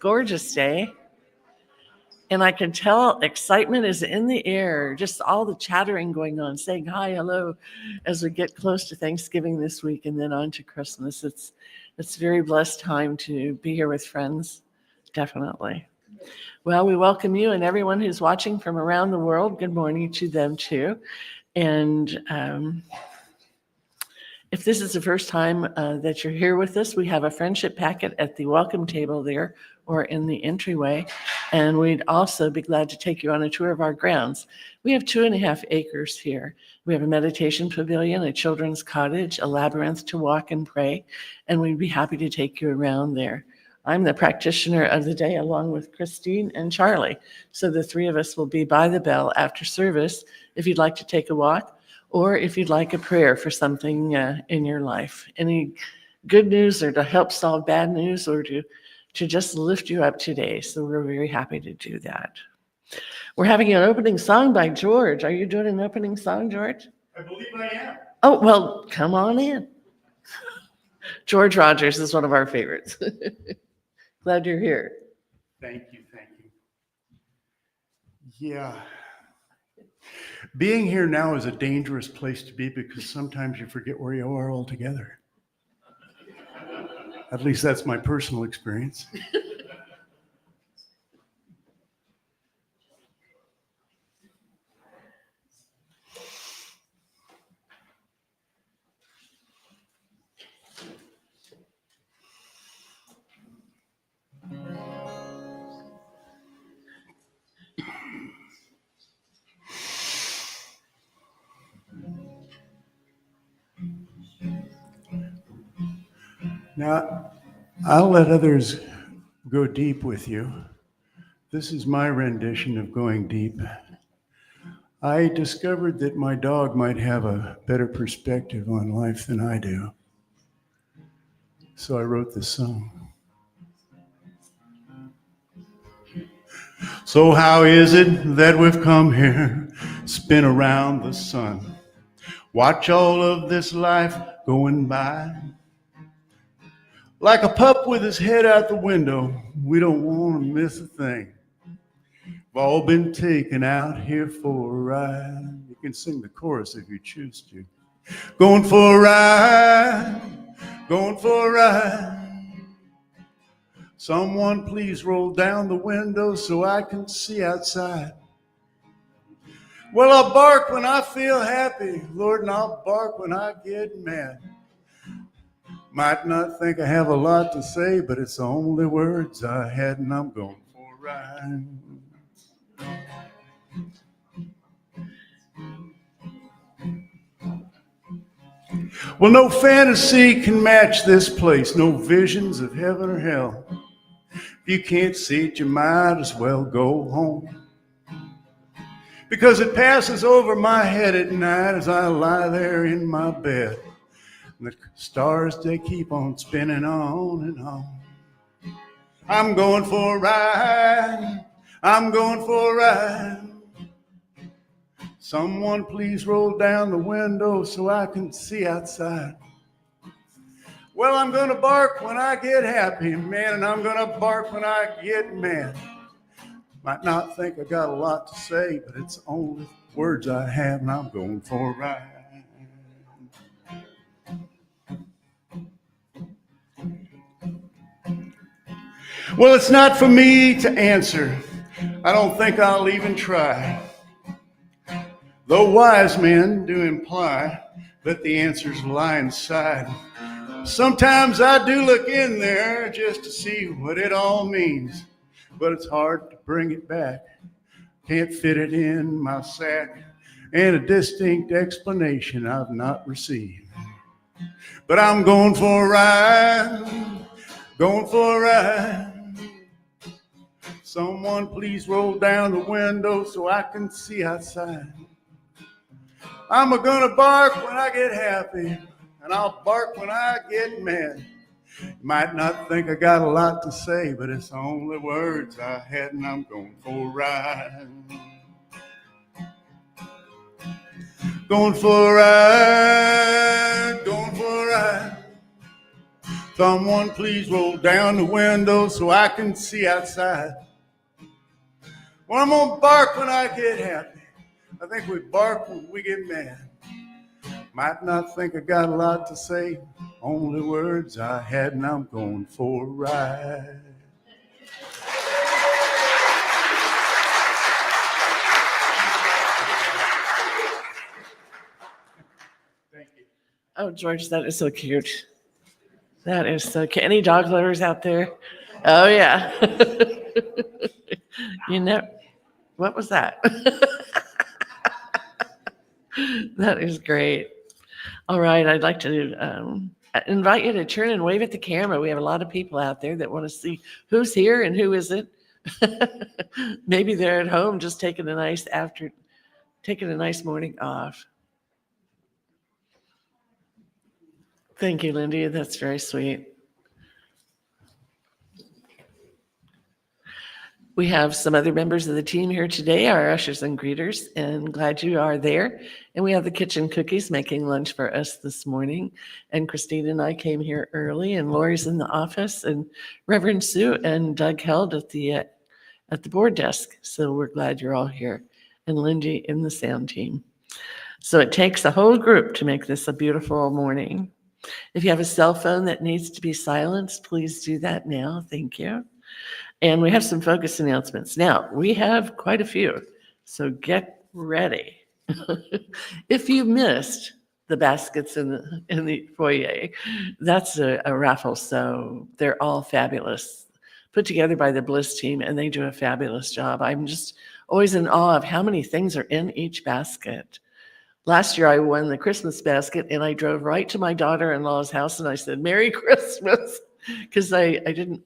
gorgeous day. And I can tell excitement is in the air, just all the chattering going on, saying hi, hello, as we get close to Thanksgiving this week and then on to Christmas. It's a very blessed time to be here with friends, definitely. Well, we welcome you and everyone who's watching from around the world. Good morning to them too. And if this is the first time that you're here with us, we have a friendship packet at the welcome table there or in the entryway. And we'd also be glad to take you on a tour of our grounds. We have 2.5 acres here. We have a meditation pavilion, a children's cottage, a labyrinth to walk and pray, and we'd be happy to take you around there. I'm the practitioner of the day along with Christine and Charlie. So the three of us will be by the bell after service if you'd like to take a walk or if you'd like a prayer for something in your life. Any good news or to help solve bad news or to just lift you up today. So we're very happy to do that. We're having an opening song by George. Are you doing an opening song, George? I believe I am. Oh, well, come on in. George Rogers is one of our favorites. Glad you're here. Thank you. Yeah. Being here now is a dangerous place to be because sometimes you forget where you are altogether. At least that's my personal experience. Now, I'll let others go deep with you. This is my rendition of going deep. I discovered that my dog might have a better perspective on life than I do. So I wrote this song. So how is it that we've come here, spin around the sun, watch all of this life going by? Like a pup with his head out the window, we don't want to miss a thing. We've all been taken out here for a ride. You can sing the chorus if you choose to. Going for a ride, going for a ride. Someone please roll down the window so I can see outside. Well, I'll bark when I feel happy, Lord, and I'll bark when I get mad. Might not think I have a lot to say, but it's the only words I had, and I'm going for a ride. Well, no fantasy can match this place, no visions of heaven or hell. If you can't see it, you might as well go home. Because it passes over my head at night as I lie there in my bed. And the stars, they keep on spinning on and on. I'm going for a ride. I'm going for a ride. Someone please roll down the window so I can see outside. Well, I'm going to bark when I get happy, man, and I'm going to bark when I get mad. Might not think I got a lot to say, but it's the only words I have, and I'm going for a ride. Well, it's not for me to answer. I don't think I'll even try. Though wise men do imply that the answers lie inside. Sometimes I do look in there just to see what it all means, but it's hard to bring it back. Can't fit it in my sack, and a distinct explanation I've not received. But I'm going for a ride, going for a ride. Someone please roll down the window so I can see outside. I'm gonna bark when I get happy, and I'll bark when I get mad. You might not think I got a lot to say, but it's the only words I had, and I'm going for a ride. Going for a ride, going for a ride. Someone please roll down the window so I can see outside. Well, I'm gonna bark when I get happy. I think we bark when we get mad. Might not think I got a lot to say, only words I had, and I'm going for a ride. Thank you. Oh, George, that is so cute. That is so cute. Any dog lovers out there? Oh, yeah. You know, what was that? That is great. All right, I'd like to invite you to turn and wave at the camera. We have a lot of people out there that want to see who's here and who isn't. Maybe they're at home just taking a nice morning off. Thank you, Lindy. That's very sweet. We have some other members of the team here today, our ushers and greeters, and glad you are there. And we have the kitchen cookies making lunch for us this morning. And Christine and I came here early, and Lori's in the office, and Reverend Sue and Doug held at the board desk. So we're glad you're all here, and Lindy in the sound team. So it takes a whole group to make this a beautiful morning. If you have a cell phone that needs to be silenced, please do that now. Thank you. And we have some focus announcements. Now, we have quite a few, so get ready. If you missed the baskets in the foyer, that's a raffle, so they're all fabulous. Put together by the Bliss team, and they do a fabulous job. I'm just always in awe of how many things are in each basket. Last year, I won the Christmas basket, and I drove right to my daughter-in-law's house, and I said, "Merry Christmas," because I didn't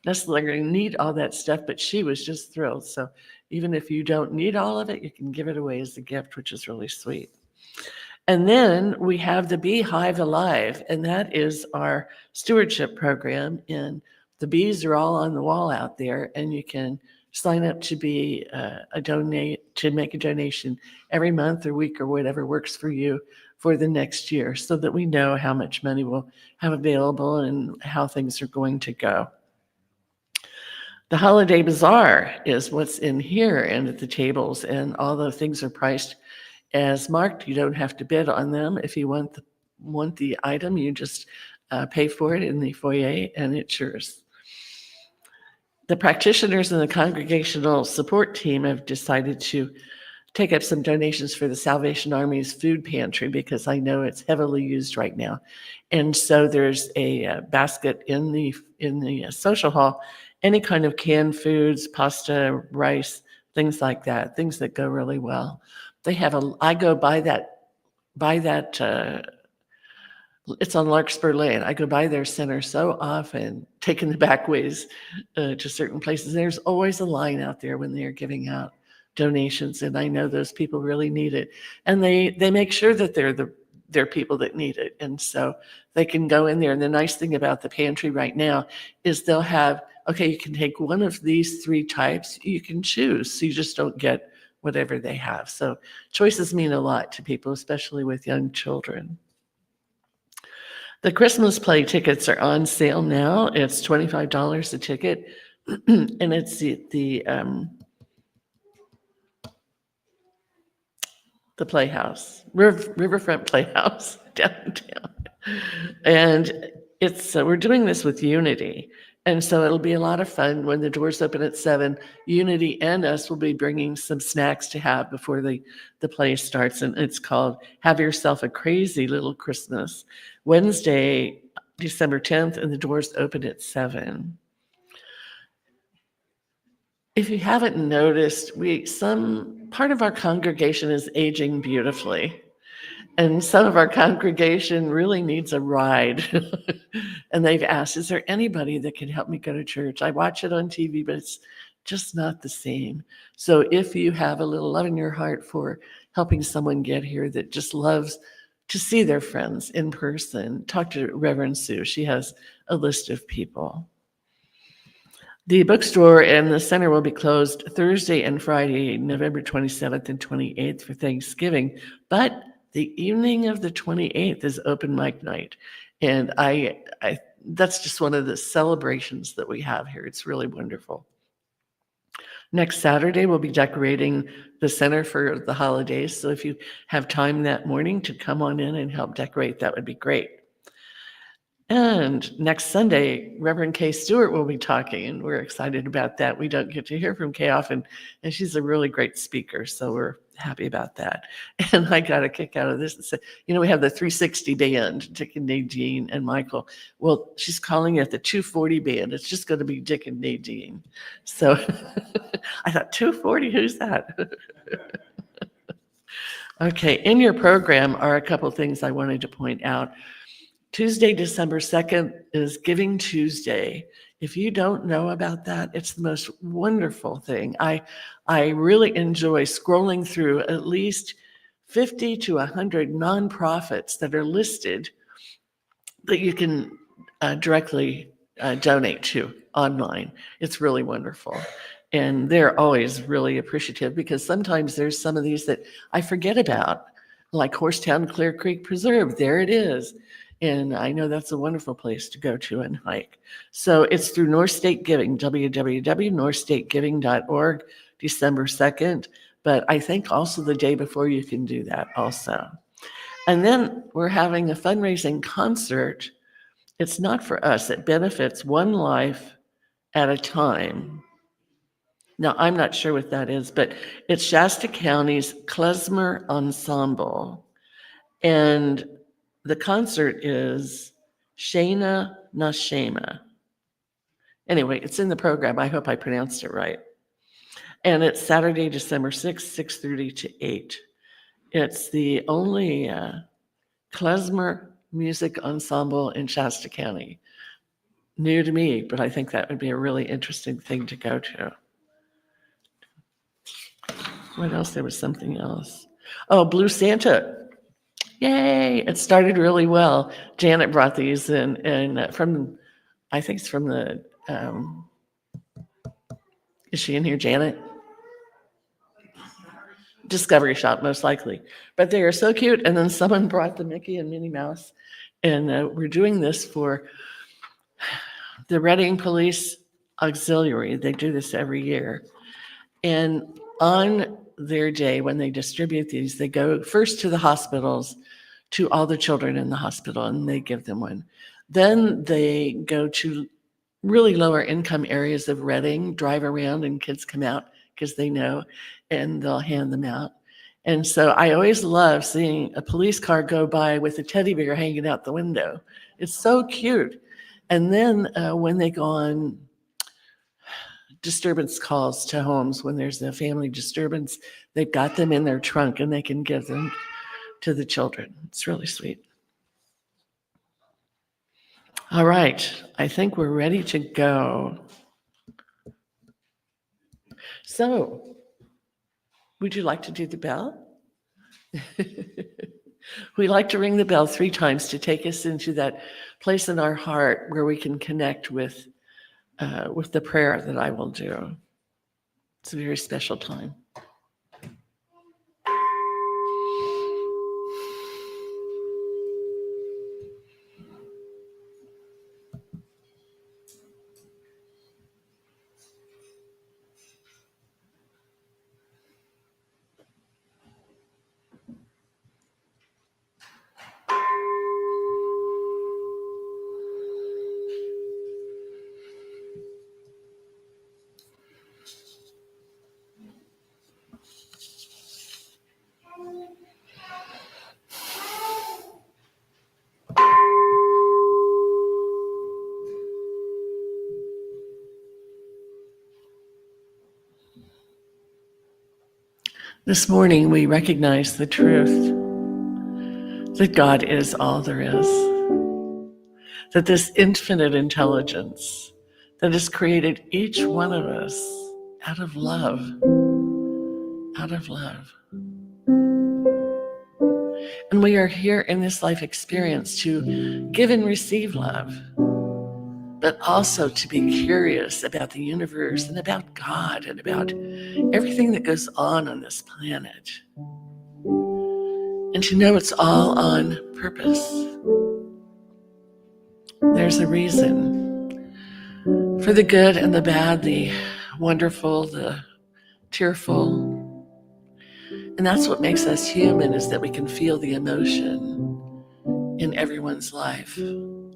necessarily need all that stuff, but she was just thrilled. So even if you don't need all of it, you can give it away as a gift, which is really sweet. And then we have the Beehive Alive, and that is our stewardship program. And the bees are all on the wall out there, and you can sign up to be to make a donation every month or week or whatever works for you for the next year, so that we know how much money we'll have available and how things are going to go. The Holiday Bazaar is what's in here and at the tables, and although things are priced as marked, you don't have to bid on them. If you want the item, you just pay for it in the foyer, and it's yours. The practitioners and the congregational support team have decided to take up some donations for the Salvation Army's food pantry, because I know it's heavily used right now. And so there's a basket in the social hall, any kind of canned foods, pasta, rice, things like that, things that go really well. They have I go by that, it's on Larkspur Lane. I go by their center so often, taking the back ways to certain places. There's always a line out there when they're giving out donations, and I know those people really need it. And they make sure that they're people that need it, and so they can go in there. And the nice thing about the pantry right now is they'll have, okay, you can take one of these 3 types, you can choose, so you just don't get whatever they have. So choices mean a lot to people, especially with young children. The Christmas play tickets are on sale now. It's $25 a ticket, and it's the Playhouse, Riverfront Playhouse downtown. And it's we're doing this with Unity. And so it'll be a lot of fun when the doors open at 7. Unity and us will be bringing some snacks to have before the play starts. And it's called Have Yourself a Crazy Little Christmas. Wednesday, December 10th, and the doors open at 7. If you haven't noticed, some part of our congregation is aging beautifully. And some of our congregation really needs a ride. And they've asked, is there anybody that can help me go to church? I watch it on TV, but it's just not the same. So if you have a little love in your heart for helping someone get here that just loves to see their friends in person, talk to Reverend Sue. She has a list of people. The bookstore and the center will be closed Thursday and Friday, November 27th and 28th for Thanksgiving, but the evening of the 28th is open mic night. And I that's just one of the celebrations that we have here. It's really wonderful. Next Saturday, we'll be decorating the center for the holidays. So if you have time that morning to come on in and help decorate, that would be great. And next Sunday, Reverend Kay Stewart will be talking, and we're excited about that. We don't get to hear from Kay often, and she's a really great speaker, so we're happy about that. And I got a kick out of this. We have the 360 band, Dick and Nadine and Michael. Well, she's calling it the 240 band. It's just going to be Dick and Nadine. So I thought, 240, who's that? Okay, in your program are a couple things I wanted to point out. Tuesday, December 2nd is Giving Tuesday. If you don't know about that, it's the most wonderful thing. I really enjoy scrolling through at least 50 to 100 nonprofits that are listed that you can directly donate to online. It's really wonderful. And they're always really appreciative, because sometimes there's some of these that I forget about, like Horsetown Clear Creek Preserve. There it is. And I know that's a wonderful place to go to and hike. So it's through North State Giving, www.northstategiving.org, December 2nd. But I think also the day before you can do that also. And then we're having a fundraising concert. It's not for us. It benefits one life at a time. Now, I'm not sure what that is, but it's Shasta County's Klezmer Ensemble. And the concert is Shana Nashema. Anyway, it's in the program. I hope I pronounced it right. And it's Saturday, December 6th, 6:30 to 8. It's the only klezmer music ensemble in Shasta County. New to me, but I think that would be a really interesting thing to go to. What else? There was something else. Oh, Blue Santa. Yay! It started really well. Janet brought these in, and I think it's from the, is she in here, Janet? Discovery Shop, most likely. But they are so cute. And then someone brought the Mickey and Minnie Mouse, and we're doing this for the Reading Police Auxiliary. They do this every year. And on their day, when they distribute these, they go first to the hospitals, to all the children in the hospital, and they give them one. Then they go to really lower income areas of Reading, drive around, and kids come out because they know, and they'll hand them out. And so I always love seeing a police car go by with a teddy bear hanging out the window. It's so cute. And then when they go on disturbance calls to homes, when there's a family disturbance, they've got them in their trunk and they can give them to the children. It's really sweet. All right, I think we're ready to go. So, would you like to do the bell? We like to ring the bell 3 times to take us into that place in our heart where we can connect with the prayer that I will do. It's a very special time. This morning, we recognize the truth that God is all there is, that this infinite intelligence that has created each one of us out of love, And we are here in this life experience to give and receive love, but also to be curious about the universe and about God and about everything that goes on this planet. And to know it's all on purpose. There's a reason for the good and the bad, the wonderful, the tearful. And that's what makes us human, is that we can feel the emotion in everyone's life and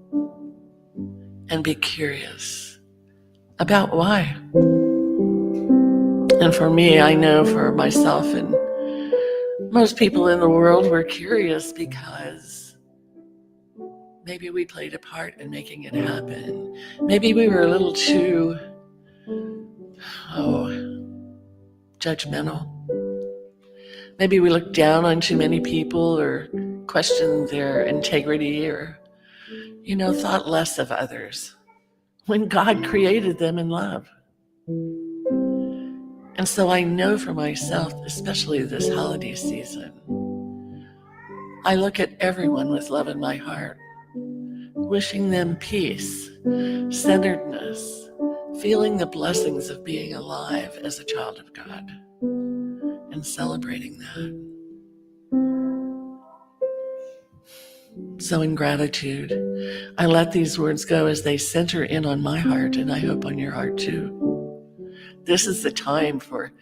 be curious about why. And for me, I know for myself and most people in the world, we're curious because maybe we played a part in making it happen. Maybe we were a little too, judgmental. Maybe we looked down on too many people or questioned their integrity or, thought less of others when God created them in love. And so I know for myself, especially this holiday season, I look at everyone with love in my heart, wishing them peace, centeredness, feeling the blessings of being alive as a child of God, and celebrating that. So in gratitude, I let these words go as they center in on my heart, and I hope on your heart too. This is the time for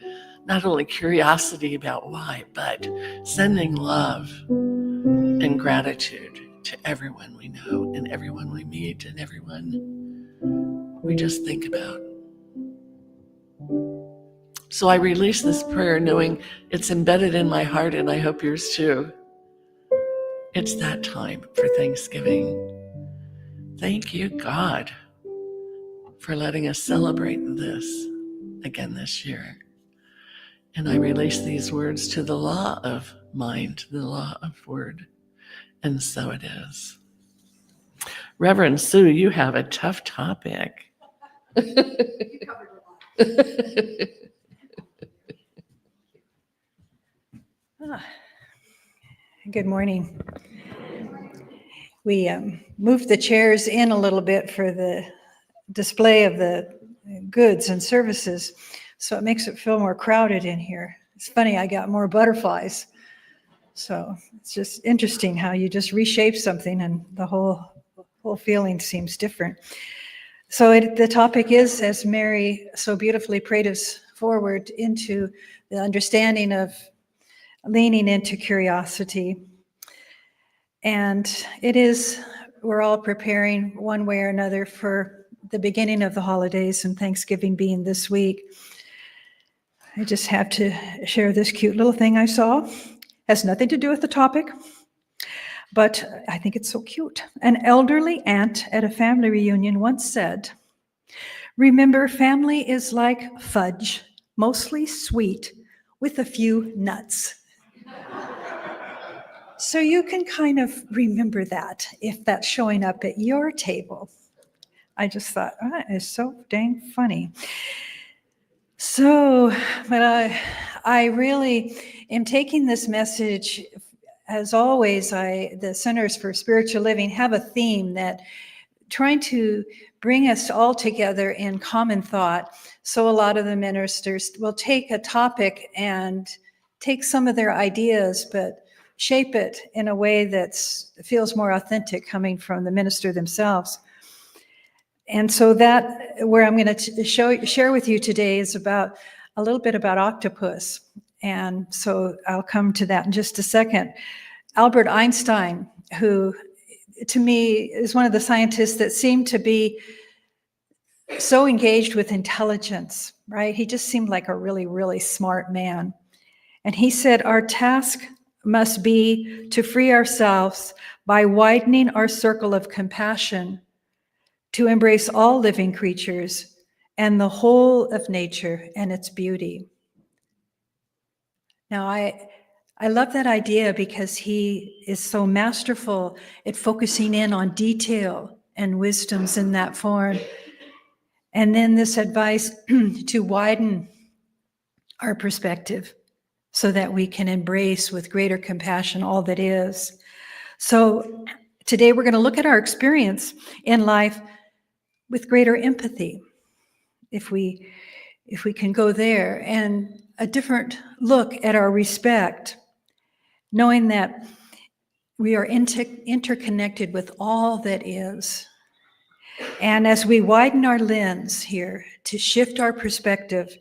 not only curiosity about why, but sending love and gratitude to everyone we know and everyone we meet and everyone we just think about. So I release this prayer knowing it's embedded in my heart, and I hope yours too. It's that time for Thanksgiving. Thank you, God, for letting us celebrate this again this year. And I release these words to the law of mind, the law of word. And so it is. Reverend Sue, you have a tough topic. Good morning. We moved the chairs in a little bit for the display of the goods and services, so it makes it feel more crowded in here. It's funny, I got more butterflies. So it's just interesting how you just reshape something and the whole feeling seems different. So the topic is, as Mary so beautifully prayed us forward into the understanding of leaning into curiosity. And we're all preparing one way or another for the beginning of the holidays, and Thanksgiving being this week. I just have to share this cute little thing I saw. Has nothing to do with the topic, but I think it's so cute. An elderly aunt at a family reunion once said, "Remember, family is like fudge, mostly sweet, with a few nuts." So you can kind of remember that if that's showing up at your table. I just thought, that is so dang funny. So, but I really am taking this message, as always, the Centers for Spiritual Living have a theme that trying to bring us all together in common thought. So a lot of the ministers will take a topic and take some of their ideas, but shape it in a way that feels more authentic coming from the minister themselves. And so that, where I'm going to share with you today is about a little bit about octopus. And so I'll come to that in just a second. Albert Einstein, who to me is one of the scientists that seemed to be so engaged with intelligence, right? He just seemed like a really, really smart man. And he said, our task must be to free ourselves by widening our circle of compassion to embrace all living creatures and the whole of nature and its beauty. Now, I love that idea because he is so masterful at focusing in on detail and wisdoms in that form. And then this advice to widen our perspective so that we can embrace with greater compassion all that is. So today we're going to look at our experience in life with greater empathy, if we can go there, and a different look at our respect, knowing that we are interconnected with all that is, And as we widen our lens here to shift our perspective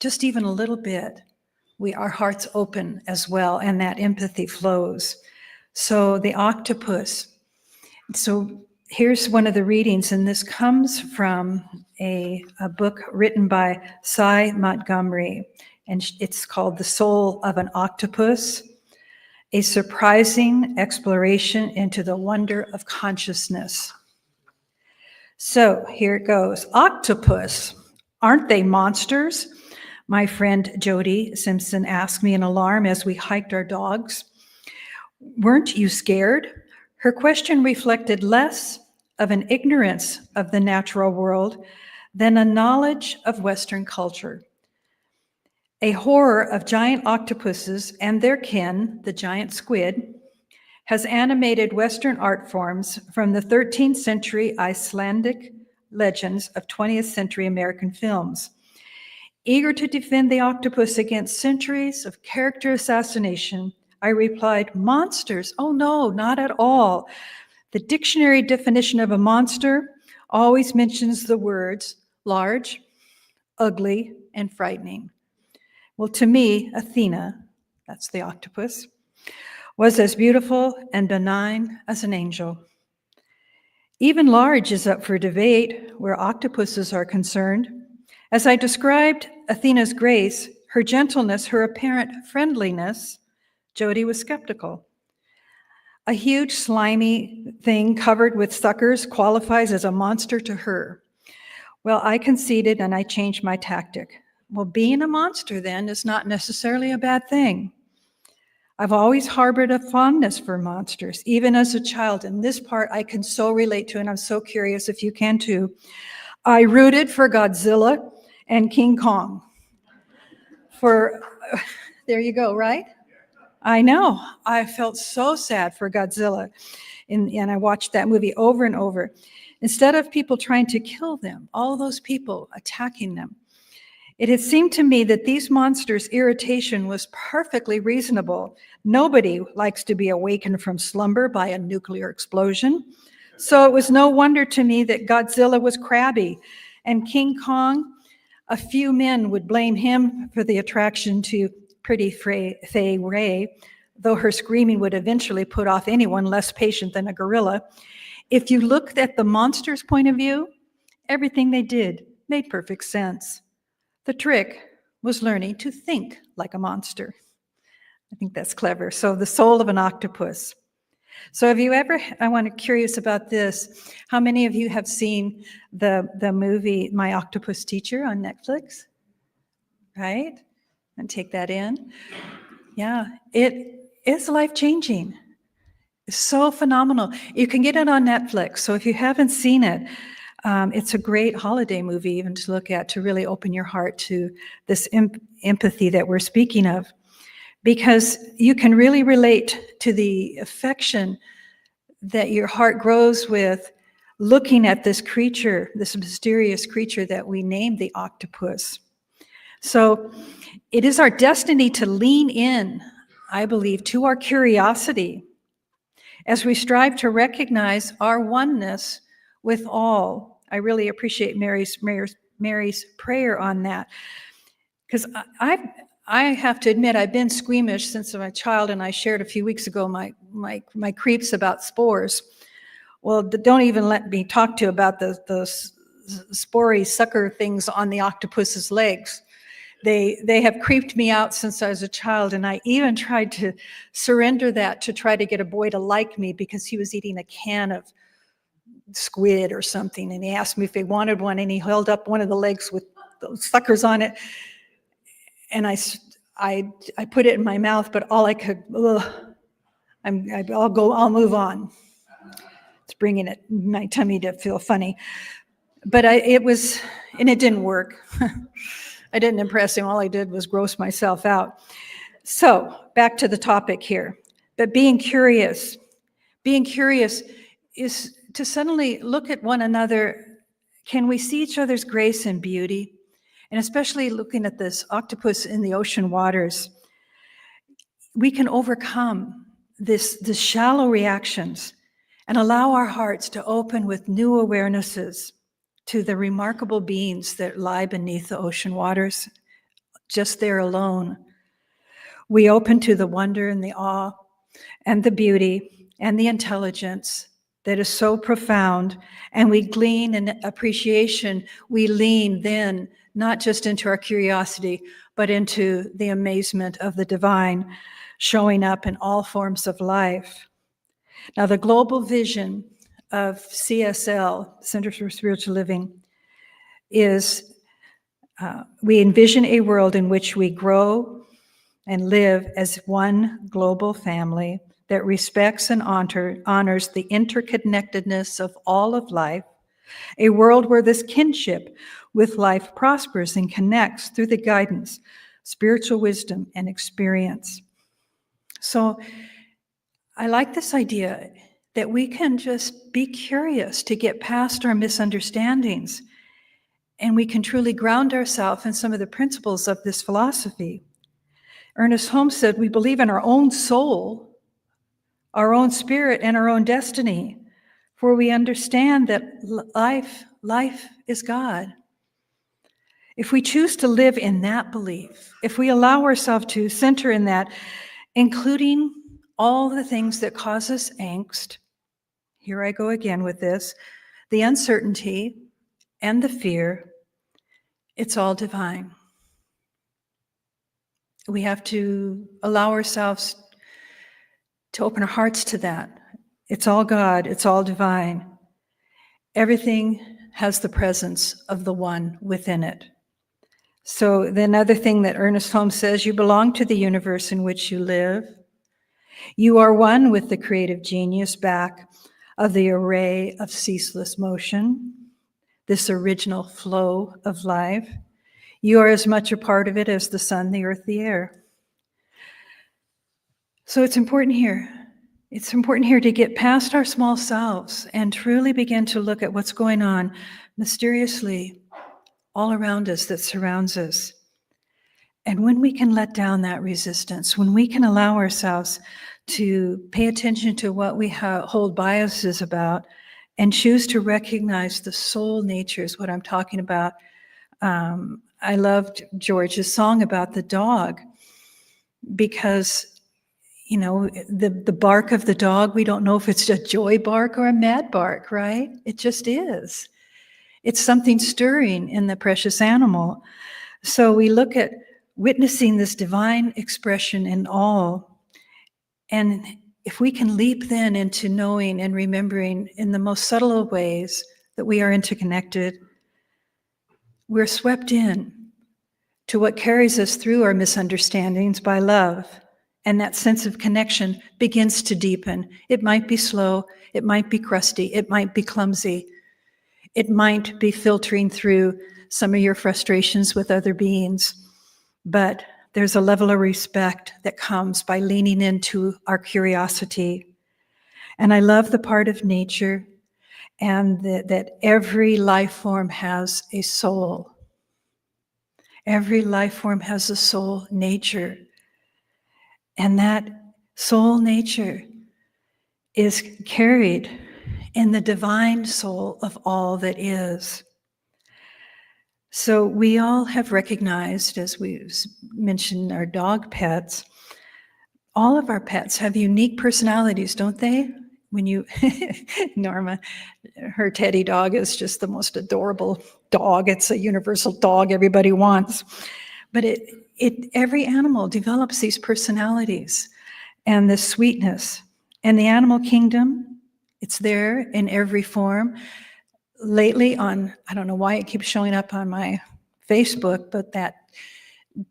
just even a little bit, our hearts open as well, and that empathy flows. So the octopus. So here's one of the readings, and this comes from a book written by Cy Montgomery, and it's called The Soul of an Octopus, a surprising exploration into the wonder of consciousness. So here it goes. Octopus, aren't they monsters? My friend Jody Simpson asked me in alarm as we hiked our dogs. Weren't you scared? Her question reflected less of an ignorance of the natural world than a knowledge of Western culture. A horror of giant octopuses and their kin, the giant squid, has animated Western art forms from the 13th century Icelandic legends of 20th century American films. Eager to defend the octopus against centuries of character assassination, I replied, monsters? Oh no, not at all. The dictionary definition of a monster always mentions the words large, ugly, and frightening. Well, to me, Athena, that's the octopus, was as beautiful and benign as an angel. Even large is up for debate where octopuses are concerned. As I described Athena's grace, her gentleness, her apparent friendliness, Jody was skeptical. A huge slimy thing covered with suckers qualifies as a monster to her. Well, I conceded and I changed my tactic. Well, being a monster then is not necessarily a bad thing. I've always harbored a fondness for monsters, even as a child, and this part I can so relate to, and I'm so curious if you can too. I rooted for Godzilla and King Kong. There you go, right? I know. I felt so sad for Godzilla, and I watched that movie over and over. Instead of people trying to kill them, all those people attacking them, it had seemed to me that these monsters' irritation was perfectly reasonable. Nobody likes to be awakened from slumber by a nuclear explosion. So it was no wonder to me that Godzilla was crabby, and King Kong, a few men would blame him for the attraction to pretty Fay Ray, though her screaming would eventually put off anyone less patient than a gorilla. If you looked at the monster's point of view, everything they did made perfect sense. The trick was learning to think like a monster. I think that's clever. So the soul of an octopus. So have you ever, curious about this, how many of you have seen the movie My Octopus Teacher on Netflix? Right? And take that in. Yeah, it is life-changing. It's so phenomenal. You can get it on Netflix. So if you haven't seen it, it's a great holiday movie even to look at, to really open your heart to this empathy that we're speaking of. Because you can really relate to the affection that your heart grows with looking at this creature, this mysterious creature that we named the octopus. So it is our destiny to lean in, I believe, to our curiosity as we strive to recognize our oneness with all. I really appreciate Mary's prayer on that, because I have to admit I've been squeamish since I'm a child, and I shared a few weeks ago my creeps about spores. Well, don't even let me talk to you about the spory sucker things on the octopus's legs. They have creeped me out since I was a child, and I even tried to surrender that to try to get a boy to like me because he was eating a can of squid or something, and he asked me if he wanted one, and he held up one of the legs with those suckers on it, and I put it in my mouth, but all I could, I'll move on. It's bringing my tummy to feel funny, but it didn't work. I didn't impress him. All I did was gross myself out. So back to the topic here. But being curious is to suddenly look at one another. Can we see each other's grace and beauty? And especially looking at this octopus in the ocean waters, we can overcome the shallow reactions and allow our hearts to open with new awarenesses to the remarkable beings that lie beneath the ocean waters, just there alone. We open to the wonder and the awe and the beauty and the intelligence that is so profound, and we glean in appreciation. We lean then not just into our curiosity, but into the amazement of the divine showing up in all forms of life. Now, the global vision of CSL, Center for Spiritual Living, is we envision a world in which we grow and live as one global family that respects and honors the interconnectedness of all of life, a world where this kinship with life prospers and connects through the guidance, spiritual wisdom, and experience. So I like this idea that we can just be curious to get past our misunderstandings, and we can truly ground ourselves in some of the principles of this philosophy. Ernest Holmes said, we believe in our own soul, our own spirit, and our own destiny, for we understand that life is God. If we choose to live in that belief, if we allow ourselves to center in that, including all the things that cause us angst, here I go again with this, the uncertainty and the fear, it's all divine. We have to allow ourselves to open our hearts to that. It's all God, it's all divine. Everything has the presence of the one within it. So the another thing that Ernest Holmes says, you belong to the universe in which you live. You are one with the creative genius back of the array of ceaseless motion, this original flow of life. You are as much a part of it as the sun, the earth, the air. So it's important here. It's important here to get past our small selves and truly begin to look at what's going on mysteriously all around us that surrounds us. And when we can let down that resistance, when we can allow ourselves to pay attention to what we hold biases about and choose to recognize the soul nature is what I'm talking about. I loved George's song about the dog because, you know, the bark of the dog, we don't know if it's a joy bark or a mad bark, right? It just is. It's something stirring in the precious animal. So we look at witnessing this divine expression in all. And if we can leap then into knowing and remembering in the most subtle of ways that we are interconnected, we're swept in to what carries us through our misunderstandings by love. And that sense of connection begins to deepen. It might be slow, it might be crusty, it might be clumsy. It might be filtering through some of your frustrations with other beings, but there's a level of respect that comes by leaning into our curiosity. And I love the part of nature and that every life form has a soul. Every life form has a soul nature. And that soul nature is carried in the divine soul of all that is. So we all have recognized, as we mentioned, our dog pets. All of our pets have unique personalities, don't they? When you, Norma, her teddy dog is just the most adorable dog. It's a universal dog everybody wants. But every animal develops these personalities and this sweetness. And the animal kingdom, it's there in every form. Lately I don't know why it keeps showing up on my Facebook, but that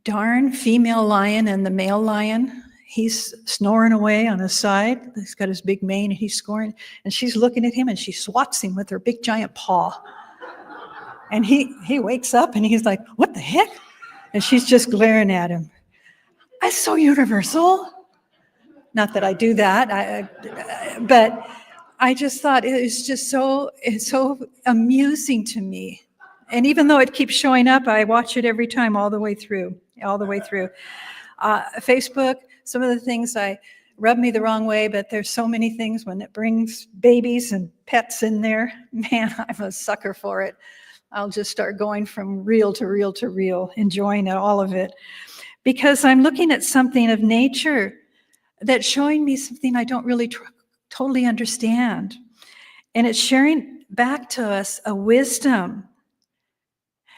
darn female lion and the male lion, he's snoring away on his side. He's got his big mane and he's snoring. And she's looking at him and she swats him with her big giant paw. And he wakes up and he's like, what the heck? And she's just glaring at him. That's so universal. Not that I do that, but I just thought it's so amusing to me. And even though it keeps showing up, I watch it every time all the way through. Facebook, some of the things I rub me the wrong way, but there's so many things when it brings babies and pets in there. Man, I'm a sucker for it. I'll just start going from reel to reel to reel, enjoying all of it. Because I'm looking at something of nature that's showing me something I don't really totally understand. And it's sharing back to us a wisdom.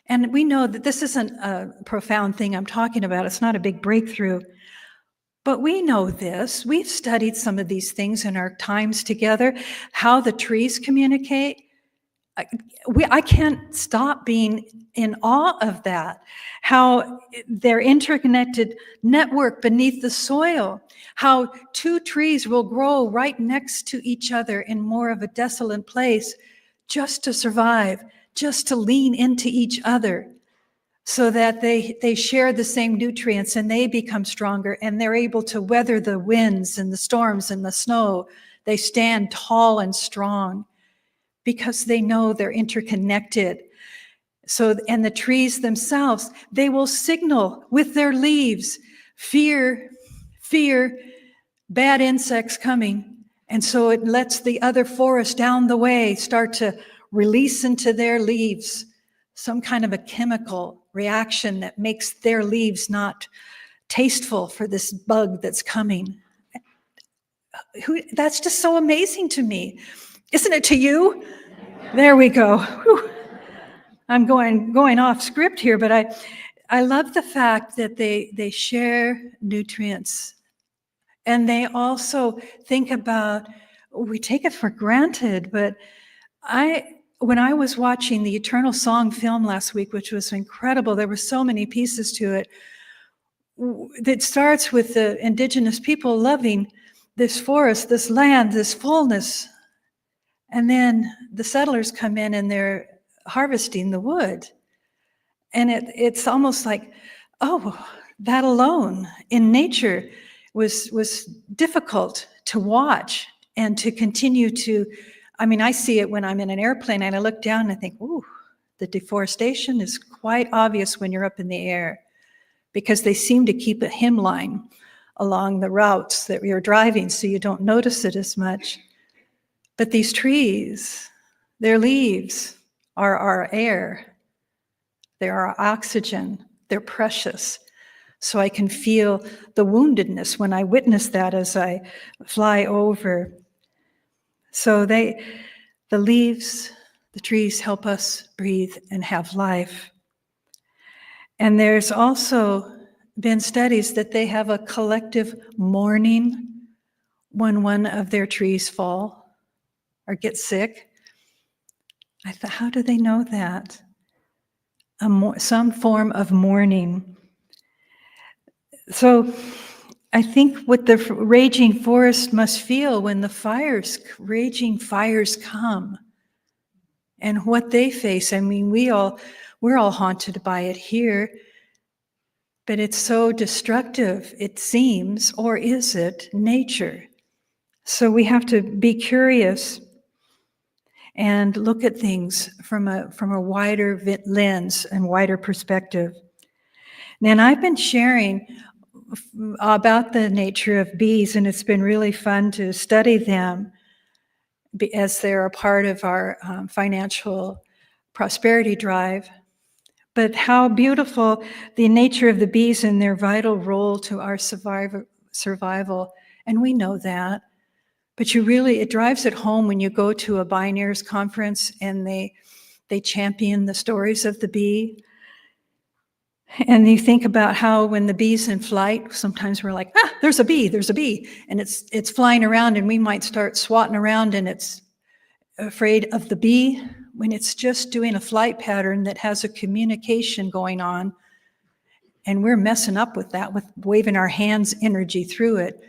And we know that this isn't a profound thing I'm talking about. It's not a big breakthrough. But we know this. We've studied some of these things in our times together, how the trees communicate. I can't stop being in awe of that, how their interconnected network beneath the soil, how two trees will grow right next to each other in more of a desolate place just to survive, just to lean into each other so that they share the same nutrients and they become stronger and they're able to weather the winds and the storms and the snow. They stand tall and strong because they know they're interconnected. So, and the trees themselves, they will signal with their leaves, fear, bad insects coming. And so it lets the other forest down the way start to release into their leaves some kind of a chemical reaction that makes their leaves not tasteful for this bug that's coming. That's just so amazing to me. Isn't it to you? There we go. Whew. I'm going off script here, but I love the fact that they share nutrients. And they also think about, we take it for granted, but when I was watching the Eternal Song film last week, which was incredible, there were so many pieces to it. That starts with the indigenous people loving this forest, this land, this fullness. And then the settlers come in and they're harvesting the wood. And it's almost like, oh, that alone in nature was difficult to watch and to continue to, I see it when I'm in an airplane and I look down and I think, ooh, the deforestation is quite obvious when you're up in the air because they seem to keep a hemline along the routes that you're driving so you don't notice it as much. But these trees, their leaves are our air. They're our oxygen. They're precious. So I can feel the woundedness when I witness that as I fly over. So the leaves, the trees help us breathe and have life. And there's also been studies that they have a collective mourning when one of their trees fall or get sick. I thought, how do they know that? Some form of mourning. So I think what the raging forest must feel when the raging fires come and what they face. We're all haunted by it here, but it's so destructive, it seems, or is it nature? So we have to be curious and look at things from a wider lens and wider perspective. And I've been sharing about the nature of bees, and it's been really fun to study them as they're a part of our financial prosperity drive. But how beautiful the nature of the bees and their vital role to our survival. And we know that. But it drives it home when you go to a Bioneers conference and they champion the stories of the bee. And you think about how when the bee's in flight, sometimes we're like, there's a bee. And it's flying around and we might start swatting around and it's afraid of the bee when it's just doing a flight pattern that has a communication going on. And we're messing up with that, with waving our hands energy through it.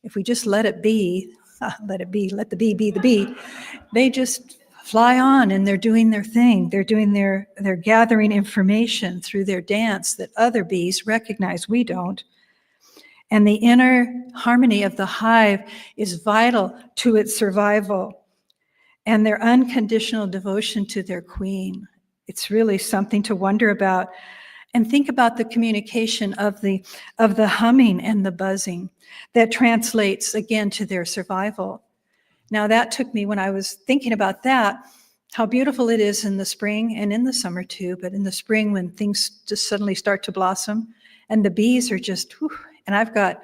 If we just let it be, let the bee be the bee, they just fly on and they're doing their thing. They're gathering information through their dance that other bees recognize, we don't. And the inner harmony of the hive is vital to its survival and their unconditional devotion to their queen. It's really something to wonder about. And think about the communication of the humming and the buzzing that translates again to their survival. Now that took me, when I was thinking about that, how beautiful it is in the spring and in the summer too, but in the spring when things just suddenly start to blossom and the bees are just, whew, and I've got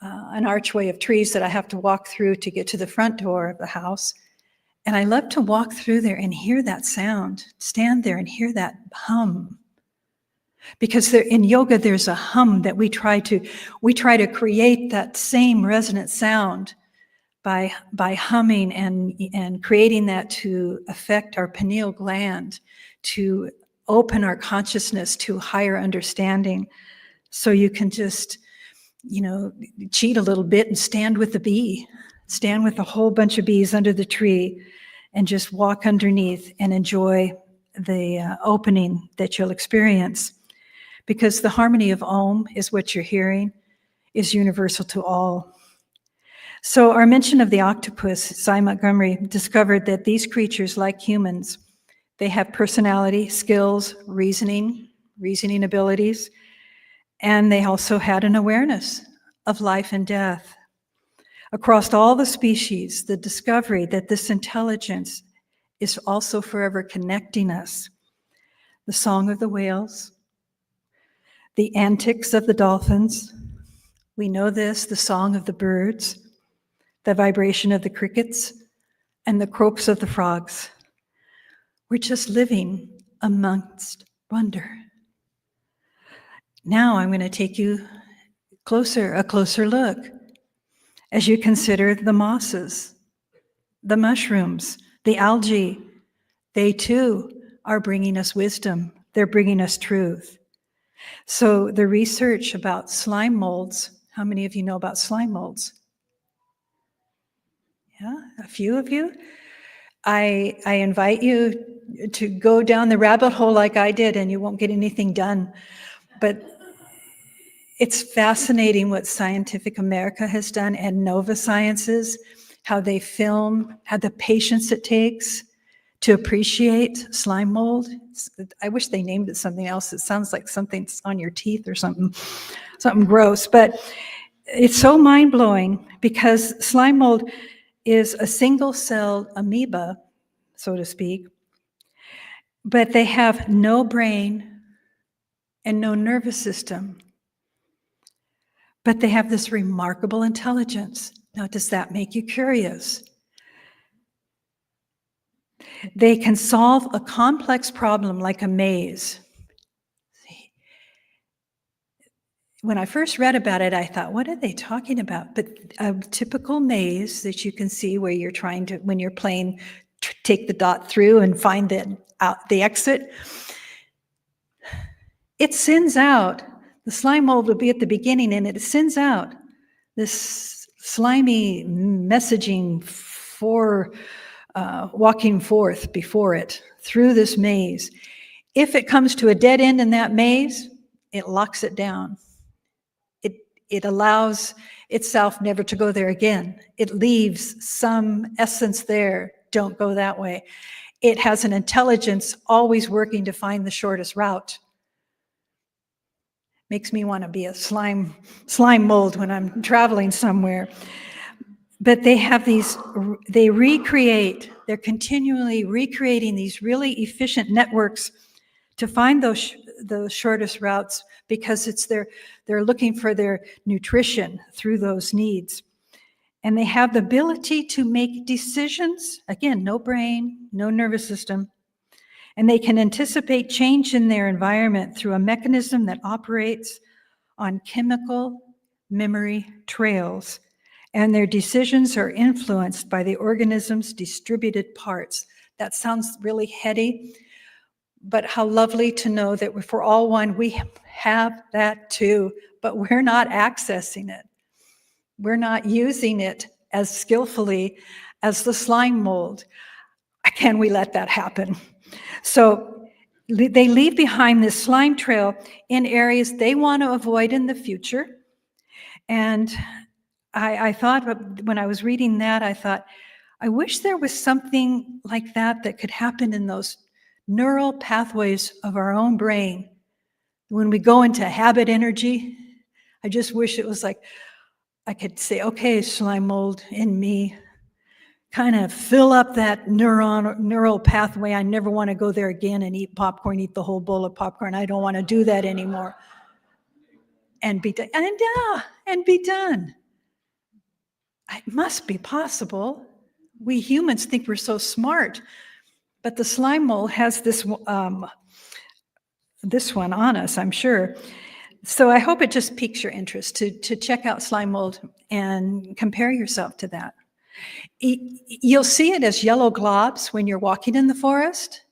an archway of trees that I have to walk through to get to the front door of the house. And I love to walk through there and hear that sound, stand there and hear that hum. Because in yoga, there's a hum that we try to create that same resonant sound by humming and creating that to affect our pineal gland, to open our consciousness to higher understanding. So you can just, cheat a little bit and stand with the bee, stand with a whole bunch of bees under the tree and just walk underneath and enjoy the opening that you'll experience. Because the harmony of Om is what you're hearing, is universal to all. So our mention of the octopus, Cy Montgomery discovered that these creatures, like humans, they have personality, skills, reasoning abilities, and they also had an awareness of life and death. Across all the species, the discovery that this intelligence is also forever connecting us. The song of the whales, the antics of the dolphins, we know this, the song of the birds, the vibration of the crickets, and the croaks of the frogs. We're just living amongst wonder. Now I'm going to take you a closer look, as you consider the mosses, the mushrooms, the algae. They too are bringing us wisdom. They're bringing us truth. So the research about slime molds, how many of you know about slime molds? Yeah, a few of you. I invite you to go down the rabbit hole like I did, and you won't get anything done. But it's fascinating what Scientific America has done and Nova Sciences, how they film, how the patience it takes to appreciate slime mold. I wish they named it something else. It sounds like something's on your teeth or something gross. But it's so mind-blowing because slime mold is a single-celled amoeba, so to speak, but they have no brain and no nervous system. But they have this remarkable intelligence. Now, does that make you curious? They can solve a complex problem like a maze. When I first read about it, I thought, what are they talking about? But a typical maze that you can see where you're trying to, when you're playing, take the dot through and find the exit, it sends out, the slime mold will be at the beginning and it sends out this slimy messaging for walking forth before it through this maze. If it comes to a dead end in that maze, it locks it down. It allows itself never to go there again. It leaves some essence there. Don't go that way. It has an intelligence always working to find the shortest route. Makes me want to be a slime mold when I'm traveling somewhere. But they have they're continually recreating these really efficient networks to find those shortest routes because they're looking for their nutrition through those needs. And they have the ability to make decisions, again, no brain, no nervous system, and they can anticipate change in their environment through a mechanism that operates on chemical memory trails. And their decisions are influenced by the organism's distributed parts. That sounds really heady, but how lovely to know that if we're all one, we have that too, but we're not accessing it. We're not using it as skillfully as the slime mold. Can we let that happen? So they leave behind this slime trail in areas they want to avoid in the future. And I thought, when I was reading that, I thought, I wish there was something like that could happen in those neural pathways of our own brain When we go into habit energy, I just wish it was like I could say, okay, slime mold in me, kind of fill up that neural pathway. I never want to go there again and eat popcorn, eat the whole bowl of popcorn. I don't want to do that anymore. And be done. And be done. It must be possible. We humans think we're so smart, but the slime mold has this one on us, I'm sure. So I hope it just piques your interest to check out slime mold and compare yourself to that. You'll see it as yellow globs when you're walking in the forest.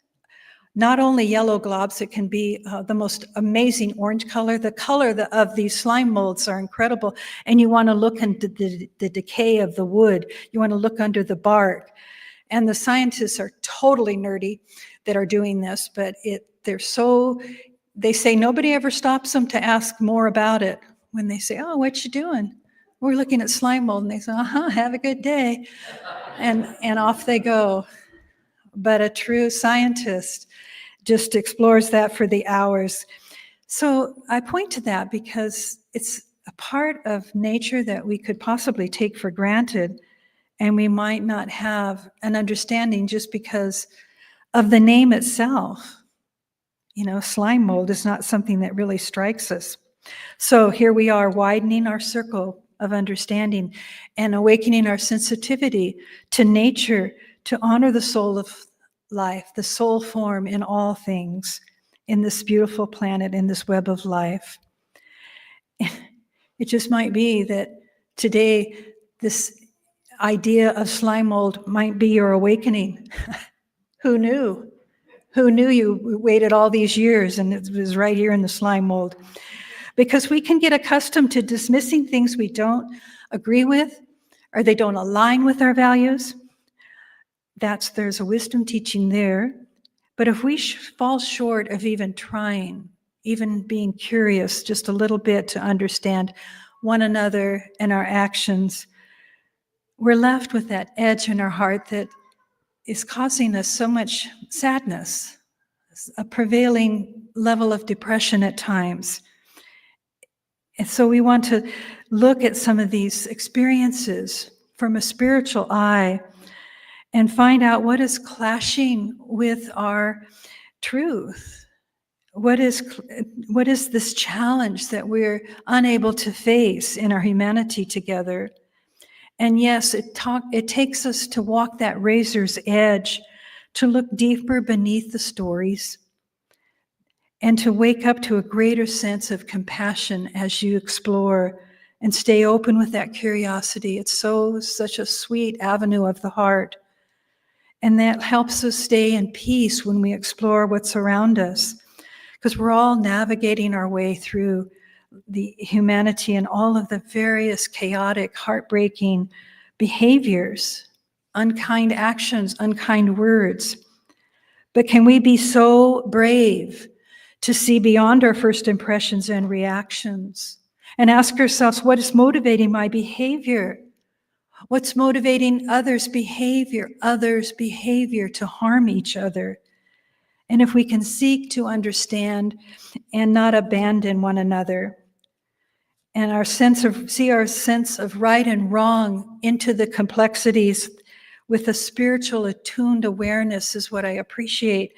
Not only yellow globs, it can be the most amazing orange color. The color of these slime molds are incredible. And you want to look into the decay of the wood. You want to look under the bark. And the scientists are totally nerdy that are doing this, but they say nobody ever stops them to ask more about it. When they say, oh, what you doing? We're looking at slime mold. And they say, have a good day. And off they go. But a true scientist just explores that for the hours. So I point to that because it's a part of nature that we could possibly take for granted, and we might not have an understanding just because of the name itself. Slime mold is not something that really strikes us. So here we are widening our circle of understanding and awakening our sensitivity to nature, to honor the soul of life, the soul form in all things, in this beautiful planet, in this web of life. It just might be that today this idea of slime mold might be your awakening. Who knew? Who knew you waited all these years and it was right here in the slime mold? Because we can get accustomed to dismissing things we don't agree with or they don't align with our values. There's a wisdom teaching there. But if we fall short of even trying, even being curious just a little bit to understand one another and our actions, we're left with that edge in our heart that is causing us so much sadness, a prevailing level of depression at times. And so we want to look at some of these experiences from a spiritual eye and find out what is clashing with our truth. What is this challenge that we're unable to face in our humanity together? And yes, it takes us to walk that razor's edge, to look deeper beneath the stories, and to wake up to a greater sense of compassion as you explore and stay open with that curiosity. It's such a sweet avenue of the heart. And that helps us stay in peace when we explore what's around us, because we're all navigating our way through the humanity and all of the various chaotic, heartbreaking behaviors, unkind actions, unkind words. But can we be so brave to see beyond our first impressions and reactions and ask ourselves, what is motivating my behavior? What's motivating others' behavior to harm each other? And if we can seek to understand and not abandon one another, and see our sense of right and wrong into the complexities with a spiritual attuned awareness is what I appreciate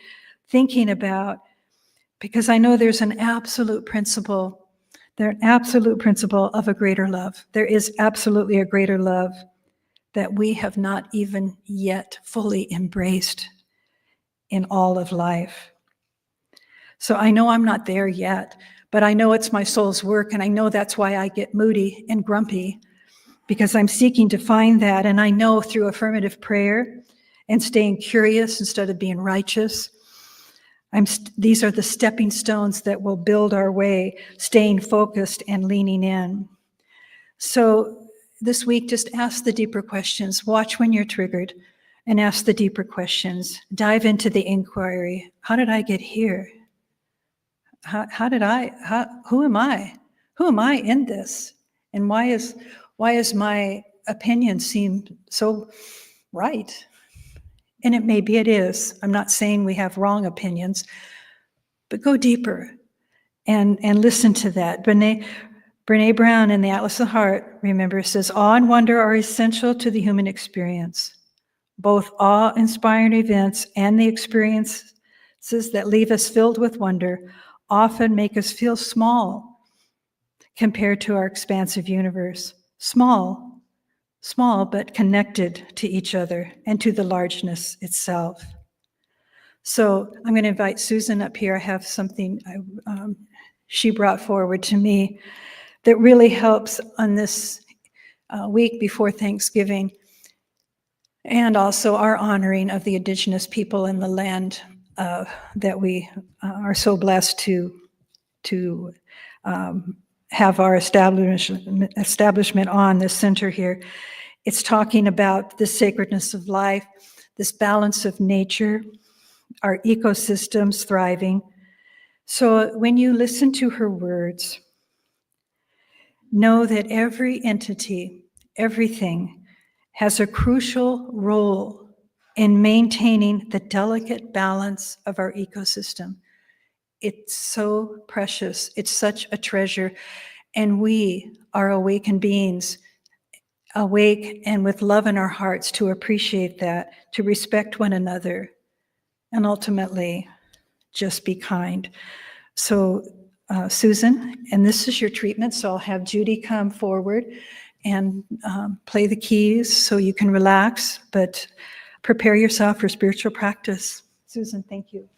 thinking about, because I know there's an absolute principle. There's an absolute principle of a greater love. There is absolutely a greater love that we have not even yet fully embraced in all of life. So I know I'm not there yet, but I know it's my soul's work, and I know that's why I get moody and grumpy, because I'm seeking to find that. And I know through affirmative prayer and staying curious instead of being righteous, these are the stepping stones that will build our way, staying focused and leaning in. So this week, just ask the deeper questions. Watch when you're triggered and ask the deeper questions. Dive into the inquiry. How did I get here? Who am I? Who am I in this? And why is my opinion seem so right? And it is. I'm not saying we have wrong opinions, but go deeper and listen to that. Brene Brown in the Atlas of the Heart, remember, says, awe and wonder are essential to the human experience. Both awe-inspiring events and the experiences that leave us filled with wonder often make us feel small compared to our expansive universe. Small, but connected to each other and to the largeness itself. So I'm going to invite Susan up here. I have something she brought forward to me that really helps on this week before Thanksgiving, and also our honoring of the indigenous people in the land that we are so blessed to have our establishment on, this center here. It's talking about the sacredness of life, this balance of nature, our ecosystems thriving. So when you listen to her words, know that every entity, everything, has a crucial role in maintaining the delicate balance of our ecosystem. It's so precious. It's such a treasure. And we are awakened beings, awake and with love in our hearts to appreciate that, to respect one another, and ultimately just be kind. So Susan, and this is your treatment, so I'll have Judy come forward and play the keys so you can relax, but prepare yourself for spiritual practice. Susan, thank you.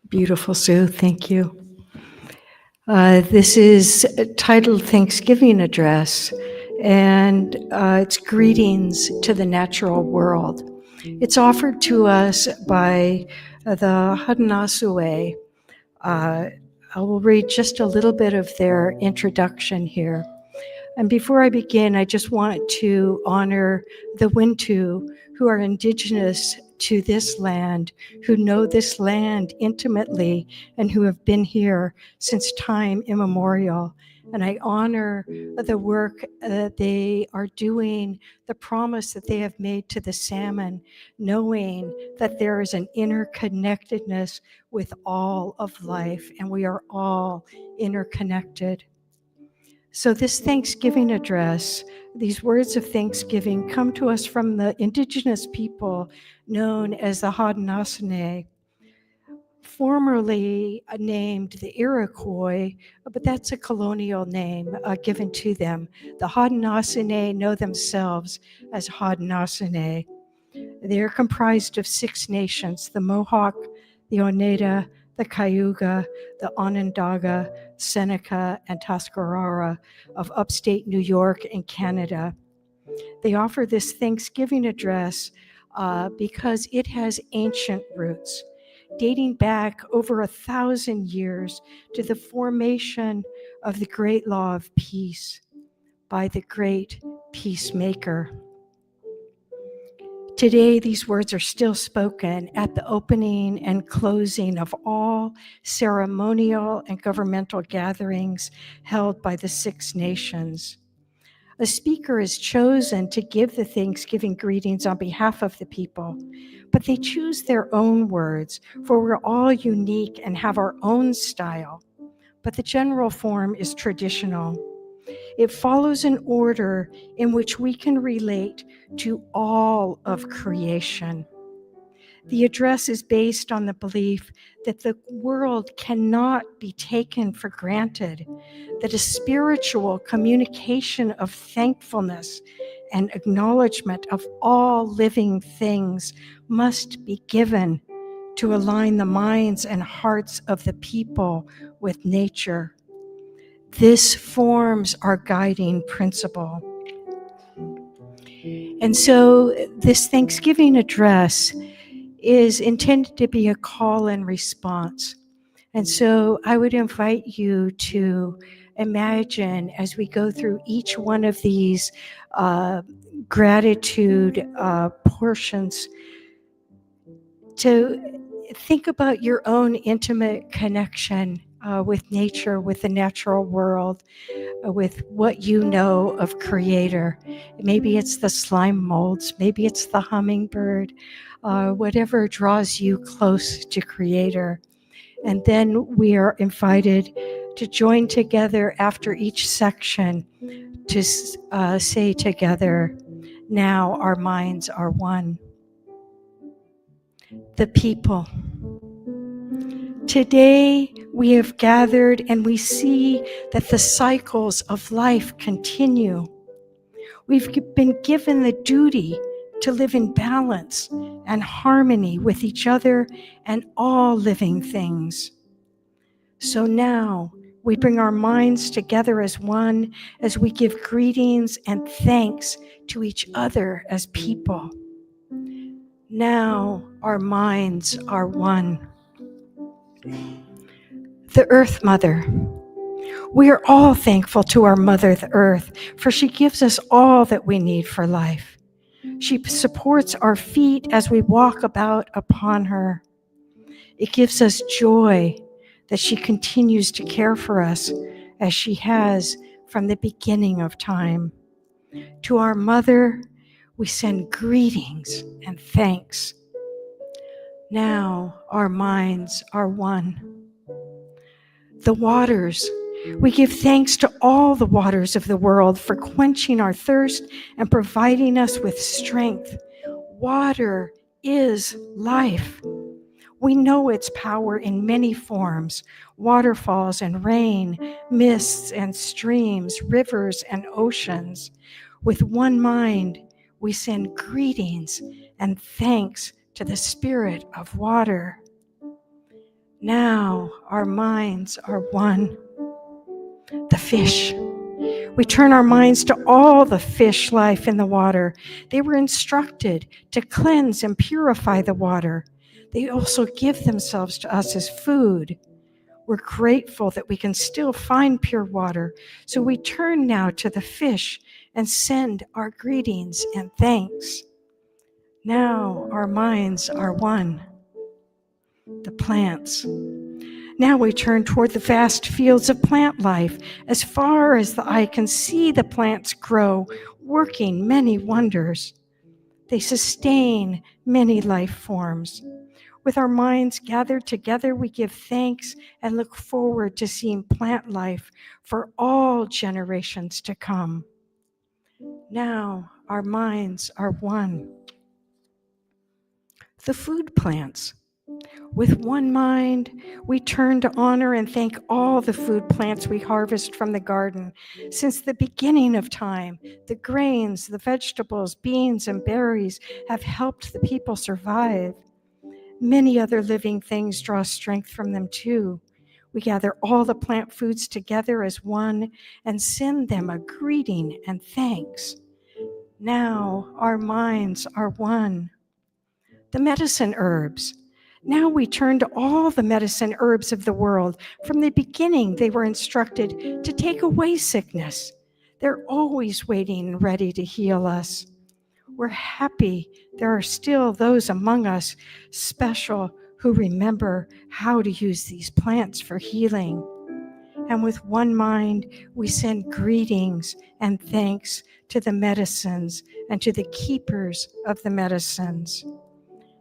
Beautiful, Sue. Thank you. This is titled Thanksgiving Address, and it's greetings to the natural world. It's offered to us by the Haudenosaunee. I will read just a little bit of their introduction here. And before I begin, I just want to honor the Wintu, who are indigenous to this land, who know this land intimately, and who have been here since time immemorial. And I honor the work that they are doing, the promise that they have made to the salmon, knowing that there is an interconnectedness with all of life, and we are all interconnected. So this Thanksgiving address, these words of thanksgiving come to us from the indigenous people known as the Haudenosaunee, formerly named the Iroquois, but that's a colonial name given to them. The Haudenosaunee know themselves as Haudenosaunee. They are comprised of 6 nations: the Mohawk, the Oneida, the Cayuga, the Onondaga, Seneca, and Tuscarora of upstate New York and Canada. They offer this Thanksgiving address because it has ancient roots, dating back over 1,000 years to the formation of the great law of peace by the great peacemaker. Today, these words are still spoken at the opening and closing of all ceremonial and governmental gatherings held by the 6 nations. A speaker is chosen to give the Thanksgiving greetings on behalf of the people, but they choose their own words, for we're all unique and have our own style. But the general form is traditional. It follows an order in which we can relate to all of creation. The address is based on the belief that the world cannot be taken for granted, that a spiritual communication of thankfulness and acknowledgement of all living things must be given to align the minds and hearts of the people with nature. This forms our guiding principle. And so this Thanksgiving address is intended to be a call and response. And so I would invite you to imagine, as we go through each one of these gratitude portions, to think about your own intimate connection with nature, with the natural world, with what you know of Creator. Maybe it's the slime molds, maybe it's the hummingbird, whatever draws you close to Creator. And then we are invited to join together after each section to say together, now our minds are one. The people. Today we have gathered and we see that the cycles of life continue. We've been given the duty to live in balance and harmony with each other and all living things. So now we bring our minds together as one as we give greetings and thanks to each other as people. Now our minds are one. The Earth Mother. We are all thankful to our Mother, the Earth, for she gives us all that we need for life. She supports our feet as we walk about upon her. It gives us joy that she continues to care for us as she has from the beginning of time. To our Mother, we send greetings and thanks. Now our minds are one. The waters. We give thanks to all the waters of the world for quenching our thirst and providing us with strength. Water is life. We know its power in many forms: waterfalls and rain, mists and streams, rivers and oceans. With one mind, we send greetings and thanks to the Spirit of water. Now our minds are one. The fish. We turn our minds to all the fish life in the water. They were instructed to cleanse and purify the water. They also give themselves to us as food. We're grateful that we can still find pure water, so we turn now to the fish and send our greetings and thanks. Now our minds are one. The plants. Now we turn toward the vast fields of plant life. As far as the eye can see, the plants grow, working many wonders. They sustain many life forms. With our minds gathered together, we give thanks and look forward to seeing plant life for all generations to come. Now our minds are one. The food plants. With one mind, we turn to honor and thank all the food plants we harvest from the garden. Since the beginning of time, the grains, the vegetables, beans, and berries have helped the people survive. Many other living things draw strength from them too. We gather all the plant foods together as one and send them a greeting and thanks. Now our minds are one. The medicine herbs. Now we turn to all the medicine herbs of the world. From the beginning, they were instructed to take away sickness. They're always waiting and ready to heal us. We're happy there are still those among us special who remember how to use these plants for healing. And with one mind, we send greetings and thanks to the medicines and to the keepers of the medicines.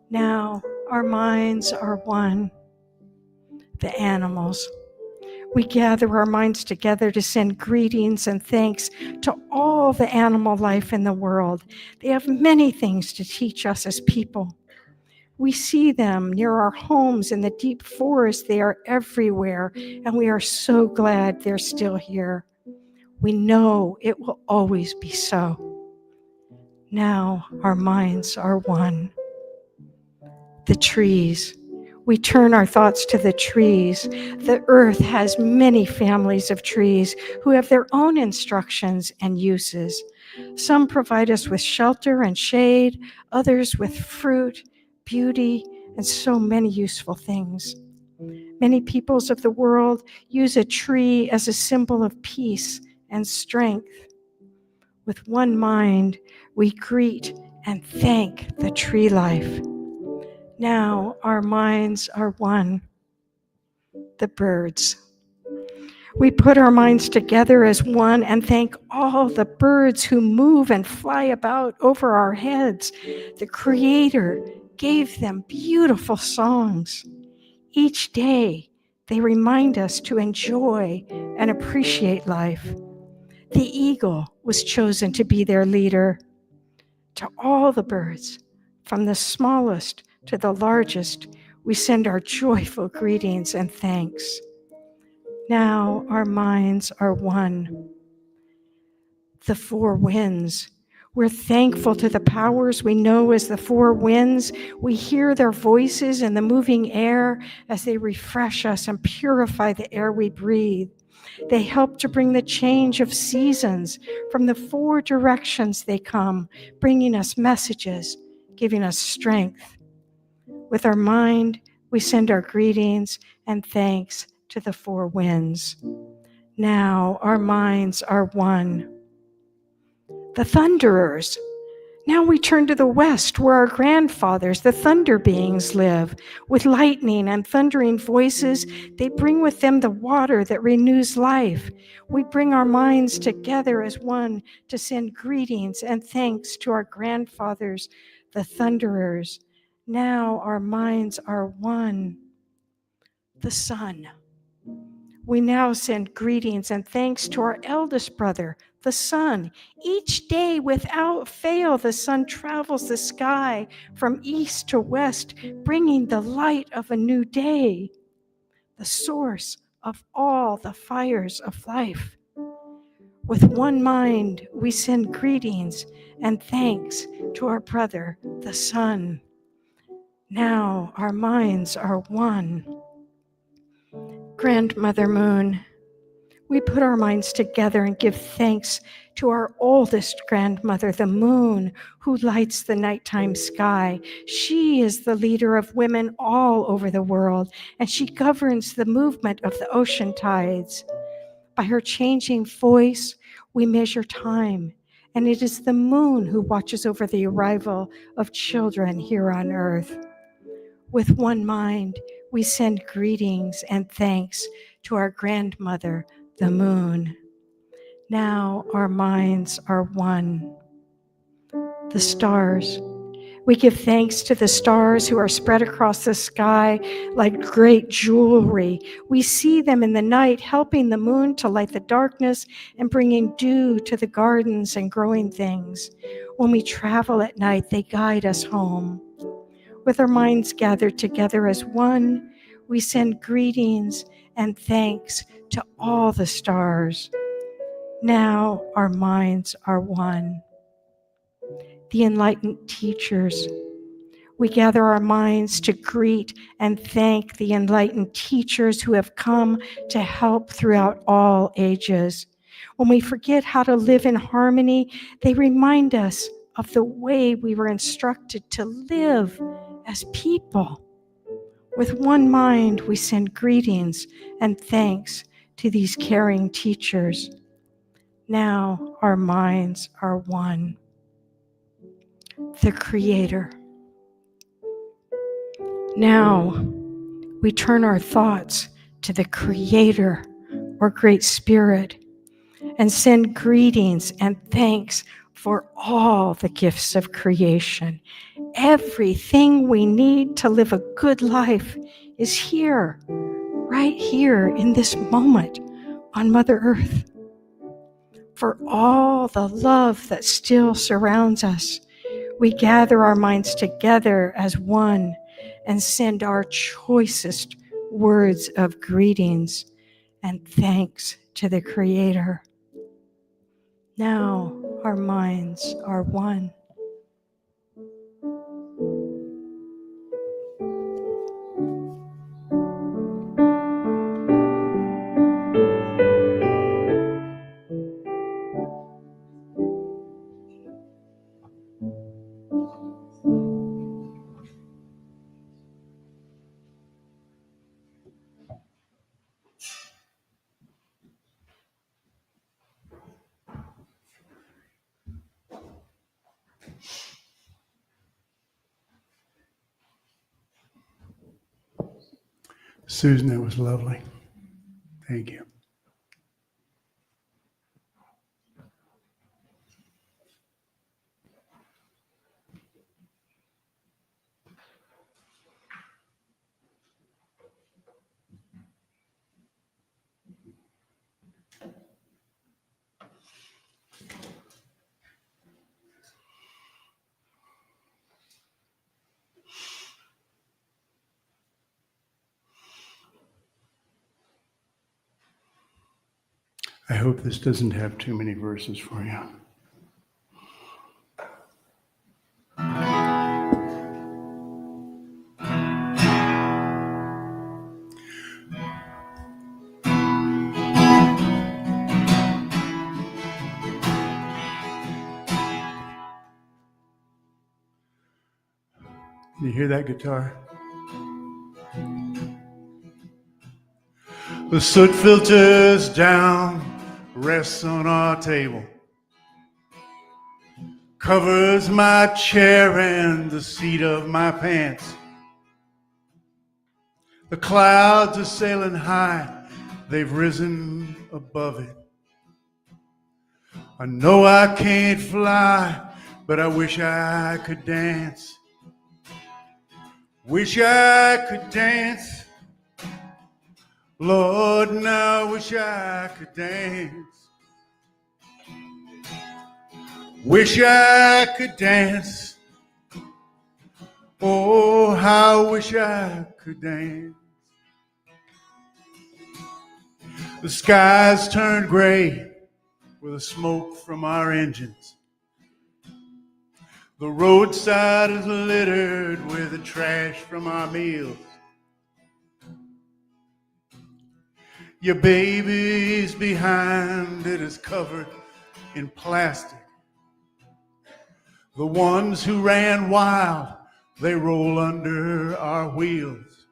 Now our minds are one. The animals. We gather our minds together to send greetings and thanks to all the animal life in the world. They have many things to teach us as people. We see them near our homes in the deep forest. They are everywhere, and we are so glad they're still here. We know it will always be so. Now our minds are one. The trees. We turn our thoughts to the trees. The earth has many families of trees who have their own instructions and uses. Some provide us with shelter and shade, others with fruit, beauty, and so many useful things. Many peoples of the world use a tree as a symbol of peace and strength. With one mind, we greet and thank the tree life. Now our minds are one. The birds. We put our minds together as one and thank all the birds who move and fly about over our heads. The Creator gave them beautiful songs. Each day They remind us to enjoy and appreciate life. The eagle was chosen to be their leader. To all the birds, from the smallest to the largest, we send our joyful greetings and thanks. Now our minds are one. The four winds. We're thankful to the powers we know as the four winds. We hear their voices in the moving air as they refresh us and purify the air we breathe. They help to bring the change of seasons. From the four directions they come, bringing us messages, giving us strength. With our mind, we send our greetings and thanks to the four winds. Now our minds are one. The thunderers. Now we turn to the west, where our grandfathers, the thunder beings, live. With lightning and thundering voices, they bring with them the water that renews life. We bring our minds together as one to send greetings and thanks to our grandfathers, the thunderers. Now our minds are one. The sun. We now send greetings and thanks to our eldest brother, the sun. Each day, without fail, the sun travels the sky from east to west, bringing the light of a new day, the source of all the fires of life. With one mind, we send greetings and thanks to our brother, the sun. Now our minds are one. Grandmother Moon. We put our minds together and give thanks to our oldest grandmother, the moon, who lights the nighttime sky. She is the leader of women all over the world, and she governs the movement of the ocean tides. By her changing voice, we measure time, and it is the moon who watches over the arrival of children here on earth. With one mind, we send greetings and thanks to our grandmother, the moon. Now our minds are one. The stars. We give thanks to the stars who are spread across the sky like great jewelry. We see them in the night, helping the moon to light the darkness and bringing dew to the gardens and growing things. When we travel at night, they guide us home. With our minds gathered together as one, we send greetings and thanks to all the stars. Now our minds are one. The enlightened teachers. We gather our minds to greet and thank the enlightened teachers who have come to help throughout all ages. When we forget how to live in harmony, they remind us of the way we were instructed to live as people. With one mind, we send greetings and thanks to these caring teachers. Now our minds are one. The Creator. Now we turn our thoughts to the Creator or Great Spirit and send greetings and thanks for all the gifts of creation. Everything we need to live a good life is here, right here in this moment on Mother Earth. For all the love that still surrounds us, we gather our minds together as one and send our choicest words of greetings and thanks to the Creator. Now our minds are one. Susan, that was lovely. Thank you. I hope this doesn't have too many verses for you. You hear that guitar? The soot filters down, rests on our table, covers my chair and the seat of my pants. The clouds are sailing high, they've risen above it. I know I can't fly, but I wish I could dance. Wish I could dance. Lord, now I wish I could dance. Wish I could dance. Oh, how I wish I could dance. The skies turned gray with the smoke from our engines. The roadside is littered with the trash from our meals. Your baby's behind it is covered in plastic. The ones who ran wild, they roll under our wheels.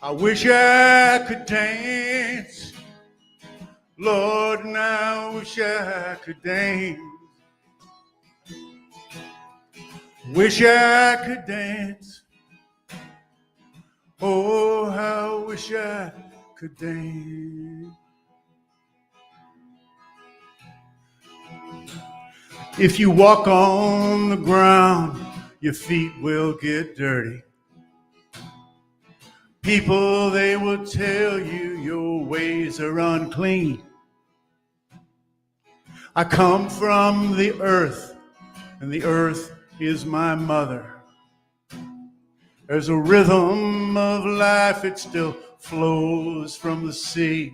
I wish I could dance. Lord, now I wish I could dance. Wish I could dance. Oh, how I wish I could dance. If you walk on the ground, your feet will get dirty. People, they will tell you your ways are unclean. I come from the earth, and the earth is my mother. There's a rhythm of life, it still flows from the sea.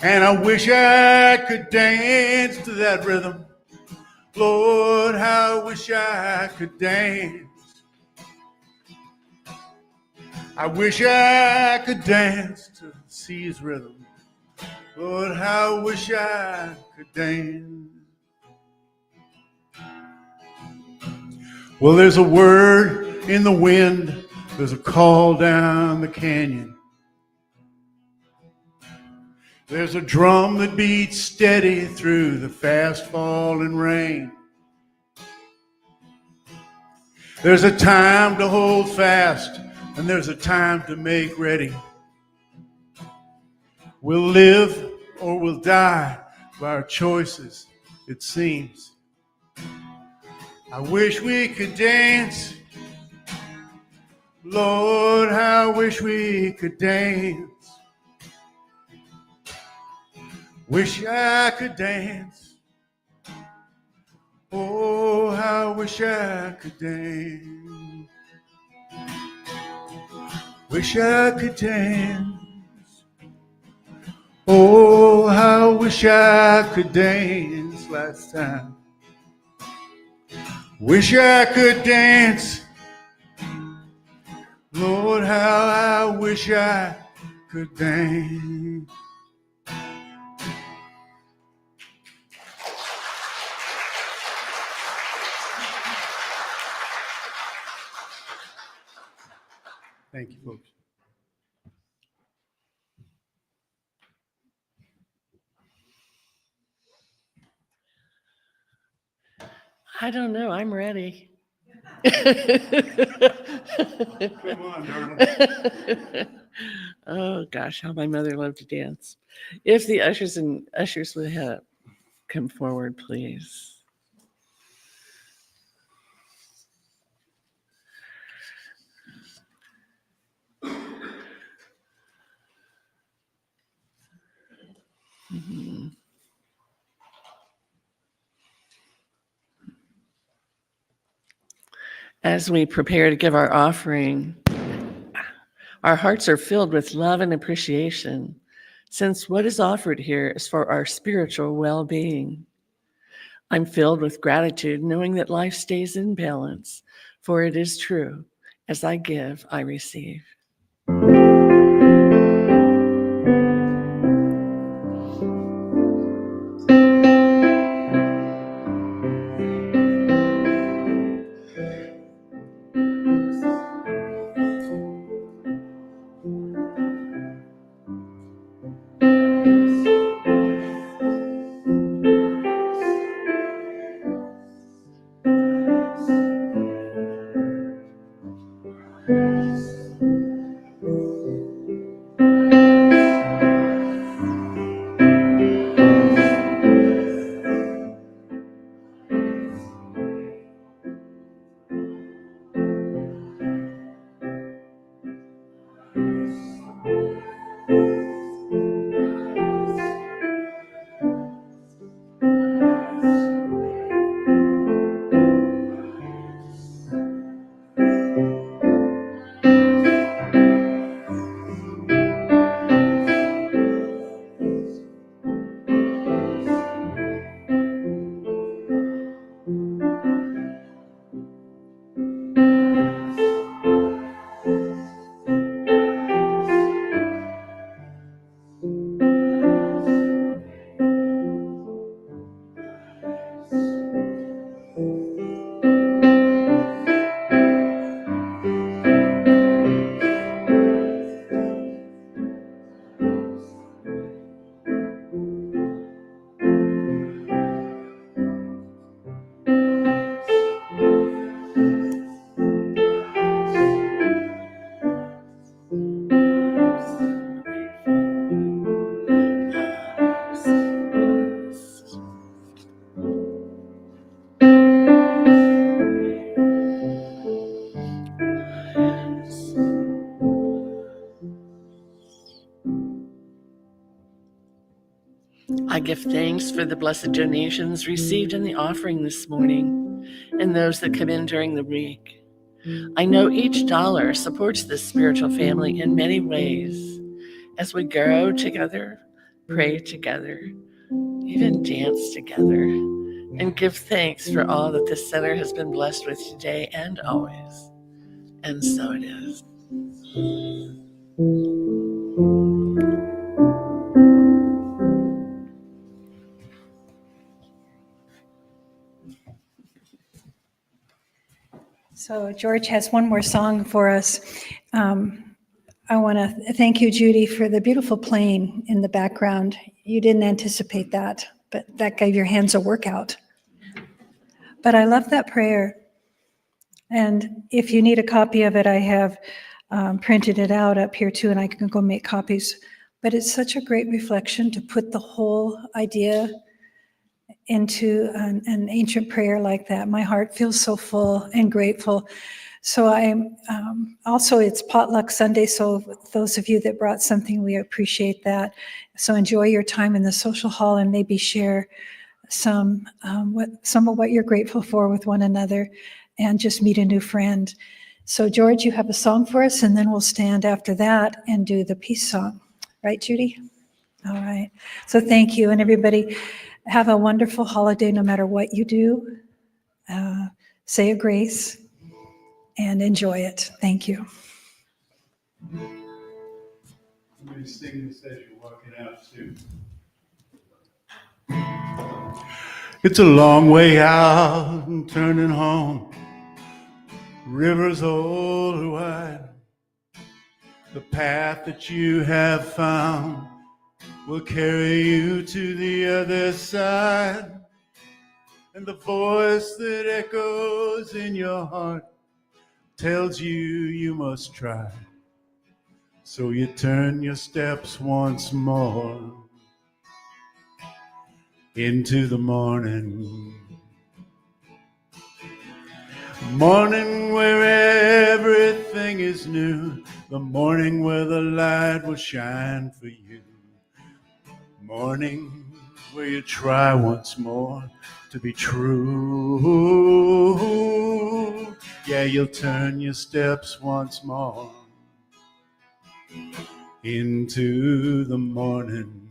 And I wish I could dance to that rhythm. Lord, how I wish I could dance. I wish I could dance to the sea's rhythm. Lord, how I wish I could dance. Well, there's a word in the wind. There's a call down the canyon. There's a drum that beats steady through the fast falling rain. There's a time to hold fast, and there's a time to make ready. We'll live or we'll die by our choices, it seems. I wish we could dance. Lord, how I wish we could dance. Wish I could dance. Oh, how I wish I could dance. Wish I could dance. Oh, how I wish I could dance last time. Wish I could dance. Lord, how I wish I could dance. Thank you, folks. I don't know. I'm ready. Come on, darling. Oh gosh, how my mother loved to dance. If the ushers would have come forward, please. Mhm. As we prepare to give our offering, Our hearts are filled with love and appreciation, since what is offered here is for our spiritual well-being. I'm filled with gratitude, knowing that life stays in balance, for it is true, as I give, I receive. I give thanks for the blessed donations received in the offering this morning and those that come in during the week. I know each dollar supports this spiritual family in many ways as we grow together, pray together, even dance together, and give thanks for all that this center has been blessed with today and always. And so it is. So George has one more song for us. I want to thank you, Judy, for the beautiful playing in the background. You didn't anticipate that, but that gave your hands a workout. But I love that prayer. And if you need a copy of it, I have printed it out up here too, and I can go make copies. But it's such a great reflection to put the whole idea into an ancient prayer like that. My heart feels so full and grateful. So I'm also, it's Potluck Sunday, so those of you that brought something, we appreciate that. So enjoy your time in the social hall and maybe share some of what you're grateful for with one another and just meet a new friend. So George, you have a song for us, and then we'll stand after that and do the peace song. Right, Judy? All right. So thank you, and everybody have a wonderful holiday no matter what you do. Say a grace and enjoy it. Thank you. I'm going to sing this as you're walking out too. It's a long way out and turning home. Rivers old and wide. The path that you have found will carry you to the other side. And the voice that echoes in your heart tells you you must try. So you turn your steps once more into the morning. Morning where everything is new. The morning where the light will shine for you. Morning where you try once more to be true. Yeah, you'll turn your steps once more into the morning.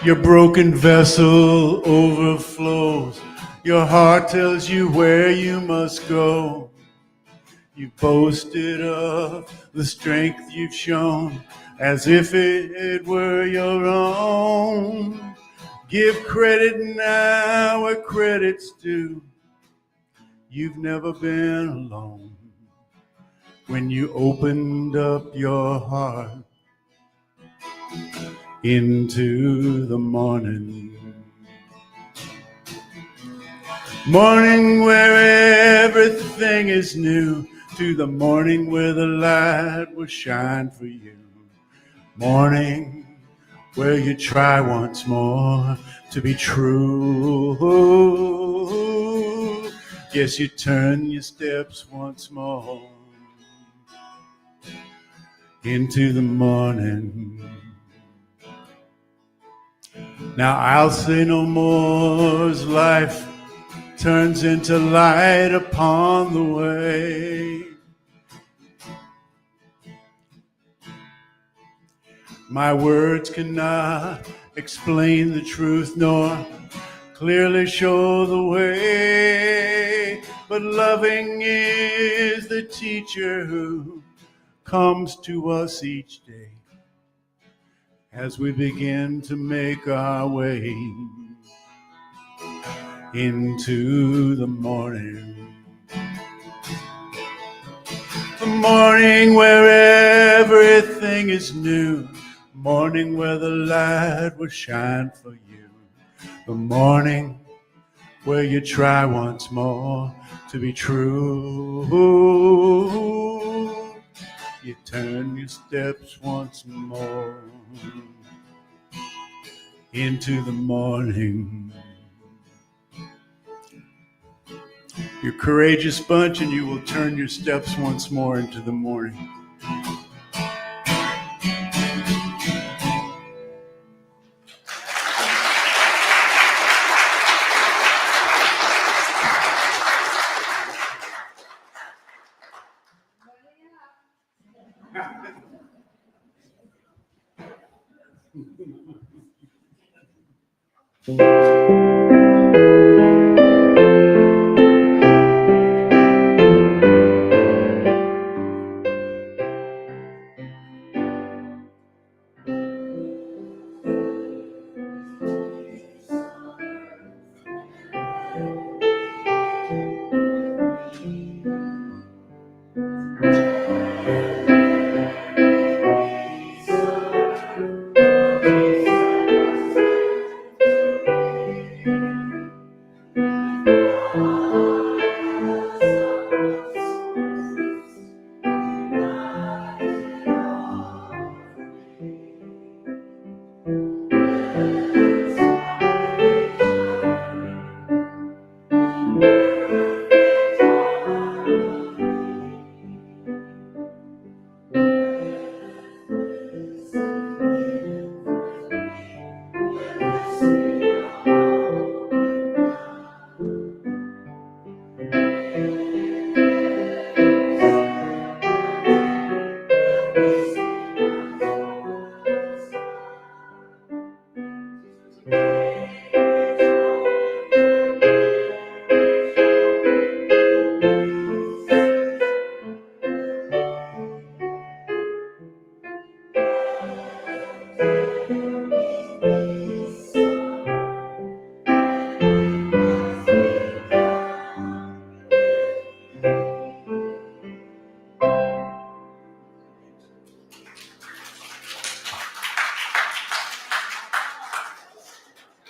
Your broken vessel overflows. Your heart tells you where you must go. You boasted of the strength you've shown as if it were your own. Give credit now where credit's due. You've never been alone. When you opened up your heart into the morning. Morning where everything is new, to the morning where the light will shine for you. Morning where you try once more to be true. Yes, you turn your steps once more into the morning. Now I'll say no more as life turns into light upon the way. My words cannot explain the truth nor clearly show the way, but loving is the teacher who comes to us each day as we begin to make our way into the morning. The morning where everything is new, morning where the light will shine for you. The morning where you try once more to be true. You turn your steps once more into the morning. You're a courageous bunch, and you will turn your steps once more into the morning.